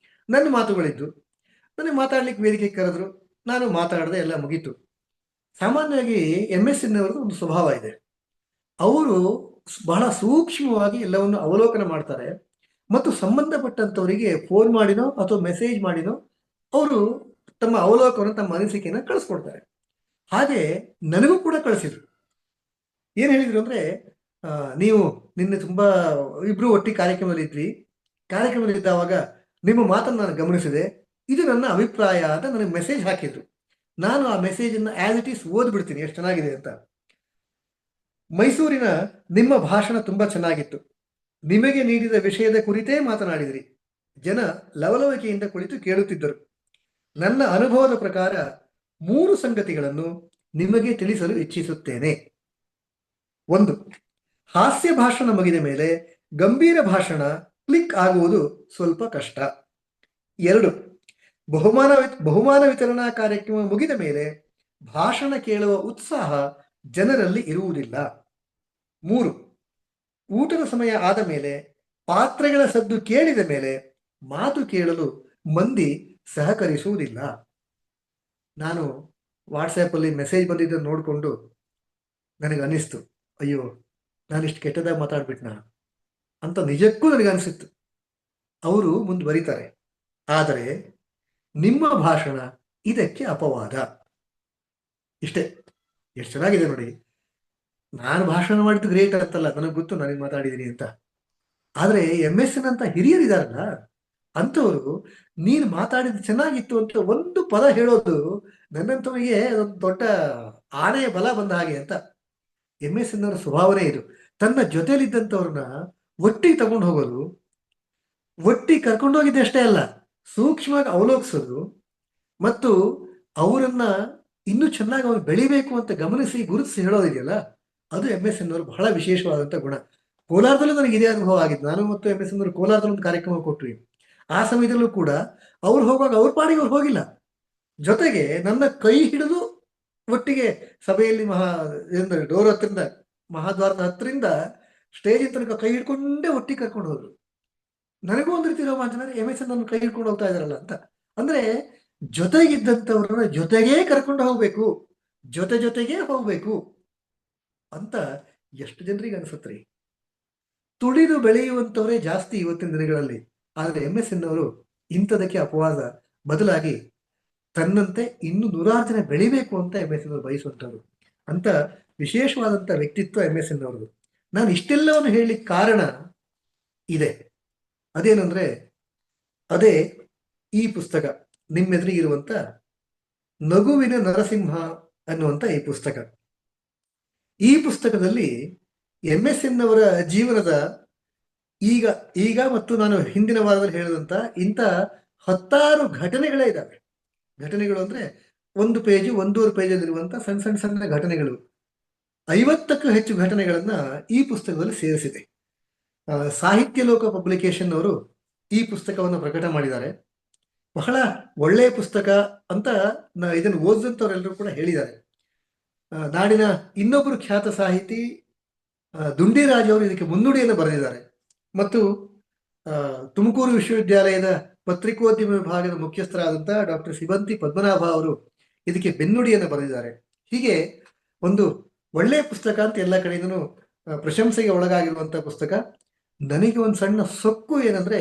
ನನ್ನ ಮಾತುಗಳಿದ್ದು. ನನಗೆ ಮಾತಾಡ್ಲಿಕ್ಕೆ ವೇದಿಕೆ ಕರೆದ್ರು, ನಾನು ಮಾತಾಡದೆ, ಎಲ್ಲ ಮುಗೀತು. ಸಾಮಾನ್ಯವಾಗಿ ಎಂ ಎಸ್ ಎನ್ ಅವರದ್ದು ಒಂದು ಸ್ವಭಾವ ಇದೆ. ಅವರು ಬಹಳ ಸೂಕ್ಷ್ಮವಾಗಿ ಎಲ್ಲವನ್ನು ಅವಲೋಕನ ಮಾಡ್ತಾರೆ ಮತ್ತು ಸಂಬಂಧಪಟ್ಟಂತವರಿಗೆ ಫೋನ್ ಮಾಡಿನೋ ಅಥವಾ ಮೆಸೇಜ್ ಮಾಡಿನೋ ಅವರು ತಮ್ಮ ಅವಲೋಕನ, ತಮ್ಮ ಅನಿಸಿಕೆಯನ್ನು ಕಳಿಸ್ಕೊಡ್ತಾರೆ. ಹಾಗೆ ನನಗೂ ಕೂಡ ಕಳಿಸಿದ್ರು. ಏನ್ ಹೇಳಿದ್ರು ಅಂದ್ರೆ, ನೀವು ನಿನ್ನೆ ತುಂಬಾ ಇಬ್ರು ಒಟ್ಟಿಗೆ ಕಾರ್ಯಕ್ರಮದಲ್ಲಿ ಇದ್ದಾವಾಗ ನಿಮ್ಮ ಮಾತನ್ನು ನಾನು ಗಮನಿಸಿದೆ, ಇದು ನನ್ನ ಅಭಿಪ್ರಾಯ ಅಂತ ನನಗೆ ಮೆಸೇಜ್ ಹಾಕಿದ್ರು. ನಾನು ಆ ಮೆಸೇಜ್ ಅನ್ನು ಆಸ್ ಇಟ್ ಈಸ್ ಓದ್ಬಿಡ್ತೀನಿ, ಎಷ್ಟು ಚೆನ್ನಾಗಿದೆ ಅಂತ. ಮೈಸೂರಿನ ನಿಮ್ಮ ಭಾಷಣ ತುಂಬಾ ಚೆನ್ನಾಗಿತ್ತು. ನಿಮಗೆ ನೀಡಿದ ವಿಷಯದ ಕುರಿತೇ ಮಾತನಾಡಿದ್ರಿ. ಜನ ಲವಲವಿಕೆಯಿಂದ ಕುಳಿತು ಕೇಳುತ್ತಿದ್ದರು. ನನ್ನ ಅನುಭವದ ಪ್ರಕಾರ 3 ಸಂಗತಿಗಳನ್ನು ನಿಮಗೆ ತಿಳಿಸಲು ಇಚ್ಛಿಸುತ್ತೇನೆ. 1, ಹಾಸ್ಯ ಭಾಷಣ ಮುಗಿದ ಮೇಲೆ ಗಂಭೀರ ಭಾಷಣ ಕ್ಲಿಕ್ ಆಗುವುದು ಸ್ವಲ್ಪ ಕಷ್ಟ. 2, ಬಹುಮಾನ ವಿತರಣಾ ಕಾರ್ಯಕ್ರಮ ಮುಗಿದ ಮೇಲೆ ಭಾಷಣ ಕೇಳುವ ಉತ್ಸಾಹ ಜನರಲ್ಲಿ ಇರುವುದಿಲ್ಲ. 3, ಊಟದ ಸಮಯ ಆದ ಮೇಲೆ, ಪಾತ್ರೆಗಳ ಸದ್ದು ಕೇಳಿದ ಮೇಲೆ ಮಾತು ಕೇಳಲು ಮಂದಿ ಸಹಕರಿಸುವುದಿಲ್ಲ. ನಾನು ವಾಟ್ಸ್ಆ್ಯಪ್ ಅಲ್ಲಿ ಮೆಸೇಜ್ ಬಂದಿದ್ದನ್ನು ನೋಡಿಕೊಂಡು ನನಗೆ ಅನಿಸ್ತು, ಅಯ್ಯೋ ನಾನಿಷ್ಟು ಕೆಟ್ಟದಾಗಿ ಮಾತಾಡ್ಬಿಟ್ನಾ ಅಂತ ನಿಜಕ್ಕೂ ನನಗೆ ಅನಿಸಿತ್ತು. ಅವರು ಮುಂದುವರಿತಾರೆ, ಆದರೆ ನಿಮ್ಮ ಭಾಷಣ ಇದಕ್ಕೆ ಅಪವಾದ. ಇಷ್ಟೇ. ಎಷ್ಟು ಚೆನ್ನಾಗಿದೆ ನೋಡಿ. ನಾನು ಭಾಷಣ ಮಾಡಿದ್ದು ಗ್ರೇಟ್ ಅಂತಲ್ಲ, ನನಗೆ ಗೊತ್ತು ನನಗೆ ಮಾತಾಡಿದ್ದೀನಿ ಅಂತ. ಆದ್ರೆ ಎಂ ಎಸ್ ಎನ್ ಅಂತ ಹಿರಿಯರಿದಾರಲ್ಲ, ಅಂಥವ್ರು ನೀನು ಮಾತಾಡಿದ್ದು ಚೆನ್ನಾಗಿತ್ತು ಅಂತ ಒಂದು ಪದ ಹೇಳೋದು ನನ್ನಂಥವರಿಗೆ ಒಂದು ದೊಡ್ಡ ಆನೆಯ ಬಲ ಬಂದ ಹಾಗೆ ಅಂತ. ಎಂ ಎಸ್ ಎನ್ ಅವರ ಸ್ವಭಾವನೆ ಇದು. ತನ್ನ ಜೊತೆಲಿದ್ದಂಥವ್ರನ್ನ ಒಟ್ಟಿಗೆ ತಗೊಂಡು ಹೋಗೋದು, ಒಟ್ಟಿಗೆ ಕರ್ಕೊಂಡು ಹೋಗಿದ್ದೆ ಅಷ್ಟೇ ಅಲ್ಲ, ಸೂಕ್ಷ್ಮವಾಗಿ ಅವಲೋಕಿಸೋದು ಮತ್ತು ಅವರನ್ನ ಇನ್ನೂ ಚೆನ್ನಾಗಿ ಅವ್ರು ಬೆಳಿಬೇಕು ಅಂತ ಗಮನಿಸಿ ಗುರುತಿಸಿ ಹೇಳೋದಿದೆಯಲ್ಲ, ಅದು ಎಂ ಎಸ್ ಎನ್ ಅವರು ಬಹಳ ವಿಶೇಷವಾದಂಥ ಗುಣ. ಕೋಲಾರದಲ್ಲೂ ನನಗೆ ಇದೇ ಅನುಭವ ಆಗಿತ್ತು. ನಾನು ಮತ್ತು ಎಂ ಎಸ್ ಎನ್ ಅವರು ಕೋಲಾರದಲ್ಲಿ ಒಂದು ಕಾರ್ಯಕ್ರಮ ಕೊಟ್ವಿ. ಆ ಸಮಯದಲ್ಲೂ ಕೂಡ ಅವ್ರು ಹೋಗುವಾಗ ಅವ್ರ ಪಾಡಿಗೆ ಅವ್ರು ಹೋಗಿಲ್ಲ, ಜೊತೆಗೆ ನನ್ನ ಕೈ ಹಿಡಿದು ಒಟ್ಟಿಗೆ ಸಭೆಯಲ್ಲಿ ಡೋರ್ ಹತ್ರಿಂದ, ಮಹಾದ್ವಾರದ ಹತ್ತರಿಂದ ಸ್ಟೇಜಿನ ತನಕ ಕೈ ಹಿಡ್ಕೊಂಡೇ ಒಟ್ಟಿಗೆ ಕರ್ಕೊಂಡು ಹೋದ್ರು. ನನಗೂ ಒಂದು ರೀತಿ ರೋಮಾಂಚನ, ಎಮ್ ಎಸ್ ನನ್ನ ಕೈ ಹಿಡ್ಕೊಂಡು ಹೋಗ್ತಾ ಇದಾರಲ್ಲ ಅಂತ. ಅಂದ್ರೆ ಜೊತೆಗಿದ್ದಂಥವ್ರನ್ನ ಜೊತೆಗೇ ಕರ್ಕೊಂಡು ಹೋಗ್ಬೇಕು, ಜೊತೆಗೇ ಹೋಗ್ಬೇಕು ಅಂತ ಎಷ್ಟು ಜನರಿಗೆ ಅನ್ಸತ್ರಿ. ತುಳಿದು ಬೆಳೆಯುವಂಥವರೇ ಜಾಸ್ತಿ ಇವತ್ತಿನ ದಿನಗಳಲ್ಲಿ. ಆದರೆ ಎಮ್ ಎಸ್ ಎನ್ ಅವರು ಇಂಥದಕ್ಕೆ ಅಪವಾದ ಬದಲಾಗಿ ತನ್ನಂತೆ ಇನ್ನು 100 ಜನ ಬೆಳಿಬೇಕು ಅಂತ ಎಮ್ ಎಸ್ ಎನ್ ಅವರು ಬಯಸುವಂಥವ್ರು. ಅಂತ ವಿಶೇಷವಾದಂಥ ವ್ಯಕ್ತಿತ್ವ ಎಮ್ ಎಸ್ ಎನ್ ಅವ್ರದ್ದು. ನಾನು ಇಷ್ಟೆಲ್ಲವನ್ನು ಹೇಳಲಿಕ್ಕೆ ಕಾರಣ ಇದೆ. ಅದೇನಂದ್ರೆ ಅದೇ ಈ ಪುಸ್ತಕ, ನಿಮ್ಮೆದುರಿಗಿರುವಂತ ನಗುವಿನ ನರಸಿಂಹ ಅನ್ನುವಂಥ ಈ ಪುಸ್ತಕ. ಈ ಪುಸ್ತಕದಲ್ಲಿ ಎಮ್ ಎಸ್ ಎನ್ ಅವರ ಜೀವನದ ಈಗ ಮತ್ತು ನಾನು ಹಿಂದಿನ ವಾರದಲ್ಲಿ ಹೇಳಿದಂತ ಇಂಥ 10 ಘಟನೆಗಳೇ ಇದ್ದಾವೆ. ಘಟನೆಗಳು ಅಂದ್ರೆ 1 ಪೇಜ್ 1.5 ಪೇಜಲ್ಲಿರುವಂತ ಸಣ್ಣ ಘಟನೆಗಳು. 50ಕ್ಕೂ ಹೆಚ್ಚು ಘಟನೆಗಳನ್ನ ಈ ಪುಸ್ತಕದಲ್ಲಿ ಸೇರಿಸಿದೆ. ಸಾಹಿತ್ಯ ಲೋಕ ಪಬ್ಲಿಕೇಶನ್ ಅವರು ಈ ಪುಸ್ತಕವನ್ನು ಪ್ರಕಟ ಮಾಡಿದ್ದಾರೆ. ಬಹಳ ಒಳ್ಳೆಯ ಪುಸ್ತಕ ಅಂತ ಇದನ್ನು ಓದಿದಂಥವರೆಲ್ಲರೂ ಕೂಡ ಹೇಳಿದ್ದಾರೆ. ನಾಡಿನ ಇನ್ನೊಬ್ಬರು ಖ್ಯಾತ ಸಾಹಿತಿ ದುಂಡಿರಾಜ್ ಅವರು ಇದಕ್ಕೆ ಮುನ್ನುಡಿಯನ್ನು ಬರೆದಿದ್ದಾರೆ ಮತ್ತು ತುಮಕೂರು ವಿಶ್ವವಿದ್ಯಾಲಯದ ಪತ್ರಿಕೋದ್ಯಮ ವಿಭಾಗದ ಮುಖ್ಯಸ್ಥರಾದಂತಹ ಡಾಕ್ಟರ್ ಸಿಬಂತಿ ಪದ್ಮನಾಭ ಅವರು ಇದಕ್ಕೆ ಬೆನ್ನುಡಿಯನ್ನು ಬರೆದಿದ್ದಾರೆ. ಹೀಗೆ ಒಂದು ಒಳ್ಳೆಯ ಪುಸ್ತಕ ಅಂತ ಎಲ್ಲ ಕಡೆಯಿಂದನೂ ಪ್ರಶಂಸೆಗೆ ಒಳಗಾಗಿರುವಂತಹ ಪುಸ್ತಕ. ನನಗೆ ಒಂದು ಸಣ್ಣ ಸೊಕ್ಕು ಏನಂದ್ರೆ,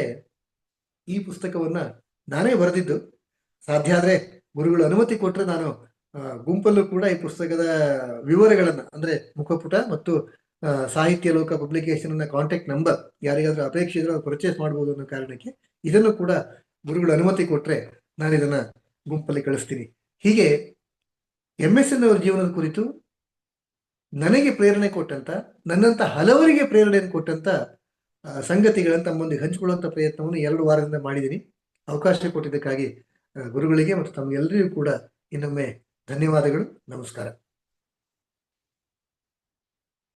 ಈ ಪುಸ್ತಕವನ್ನ ನಾನೇ ಬರೆದಿದ್ದು. ಸಾಧ್ಯ ಆದ್ರೆ ಗುರುಗಳು ಅನುಮತಿ ಕೊಟ್ಟರೆ ನಾನು ಗುಂಪಲ್ಲೂ ಕೂಡ ಈ ಪುಸ್ತಕದ ವಿವರಗಳನ್ನ, ಅಂದ್ರೆ ಮುಖಪುಟ ಮತ್ತು ಸಾಹಿತ್ಯ ಲೋಕ ಪಬ್ಲಿಕೇಶನ್ ಕಾಂಟ್ಯಾಕ್ಟ್ ನಂಬರ್ ಯಾರಿಗಾದ್ರೂ ಅಪೇಕ್ಷೆ ಇದ್ರೆ ಪರ್ಚೇಸ್ ಮಾಡಬಹುದು ಅನ್ನೋ ಕಾರಣಕ್ಕೆ ಇದನ್ನು ಕೂಡ ಗುರುಗಳು ಅನುಮತಿ ಕೊಟ್ರೆ ನಾನು ಇದನ್ನ ಗುಂಪಲ್ಲಿ ಕಳಿಸ್ತೀನಿ. ಹೀಗೆ ಎಮ್ ಎಸ್ ಎನ್ ಅವರ ಜೀವನದ ಕುರಿತು ನನಗೆ ಪ್ರೇರಣೆ ಕೊಟ್ಟಂತ, ನನ್ನಂತ ಹಲವರಿಗೆ ಪ್ರೇರಣೆಯನ್ನು ಕೊಟ್ಟಂತ ಸಂಗತಿಗಳನ್ನು ತಮ್ಮೊಂದಿಗೆ ಹಂಚಿಕೊಳ್ಳುವಂತ ಪ್ರಯತ್ನವನ್ನು 2 ವಾರದಿಂದ ಮಾಡಿದ್ದೀನಿ. ಅವಕಾಶ ಕೊಟ್ಟಿದ್ದಕ್ಕಾಗಿ ಗುರುಗಳಿಗೆ ಮತ್ತು ತಮಗೆಲ್ಲರಿಗೂ ಕೂಡ ಇನ್ನೊಮ್ಮೆ ಧನ್ಯವಾದಗಳು. ನಮಸ್ಕಾರ.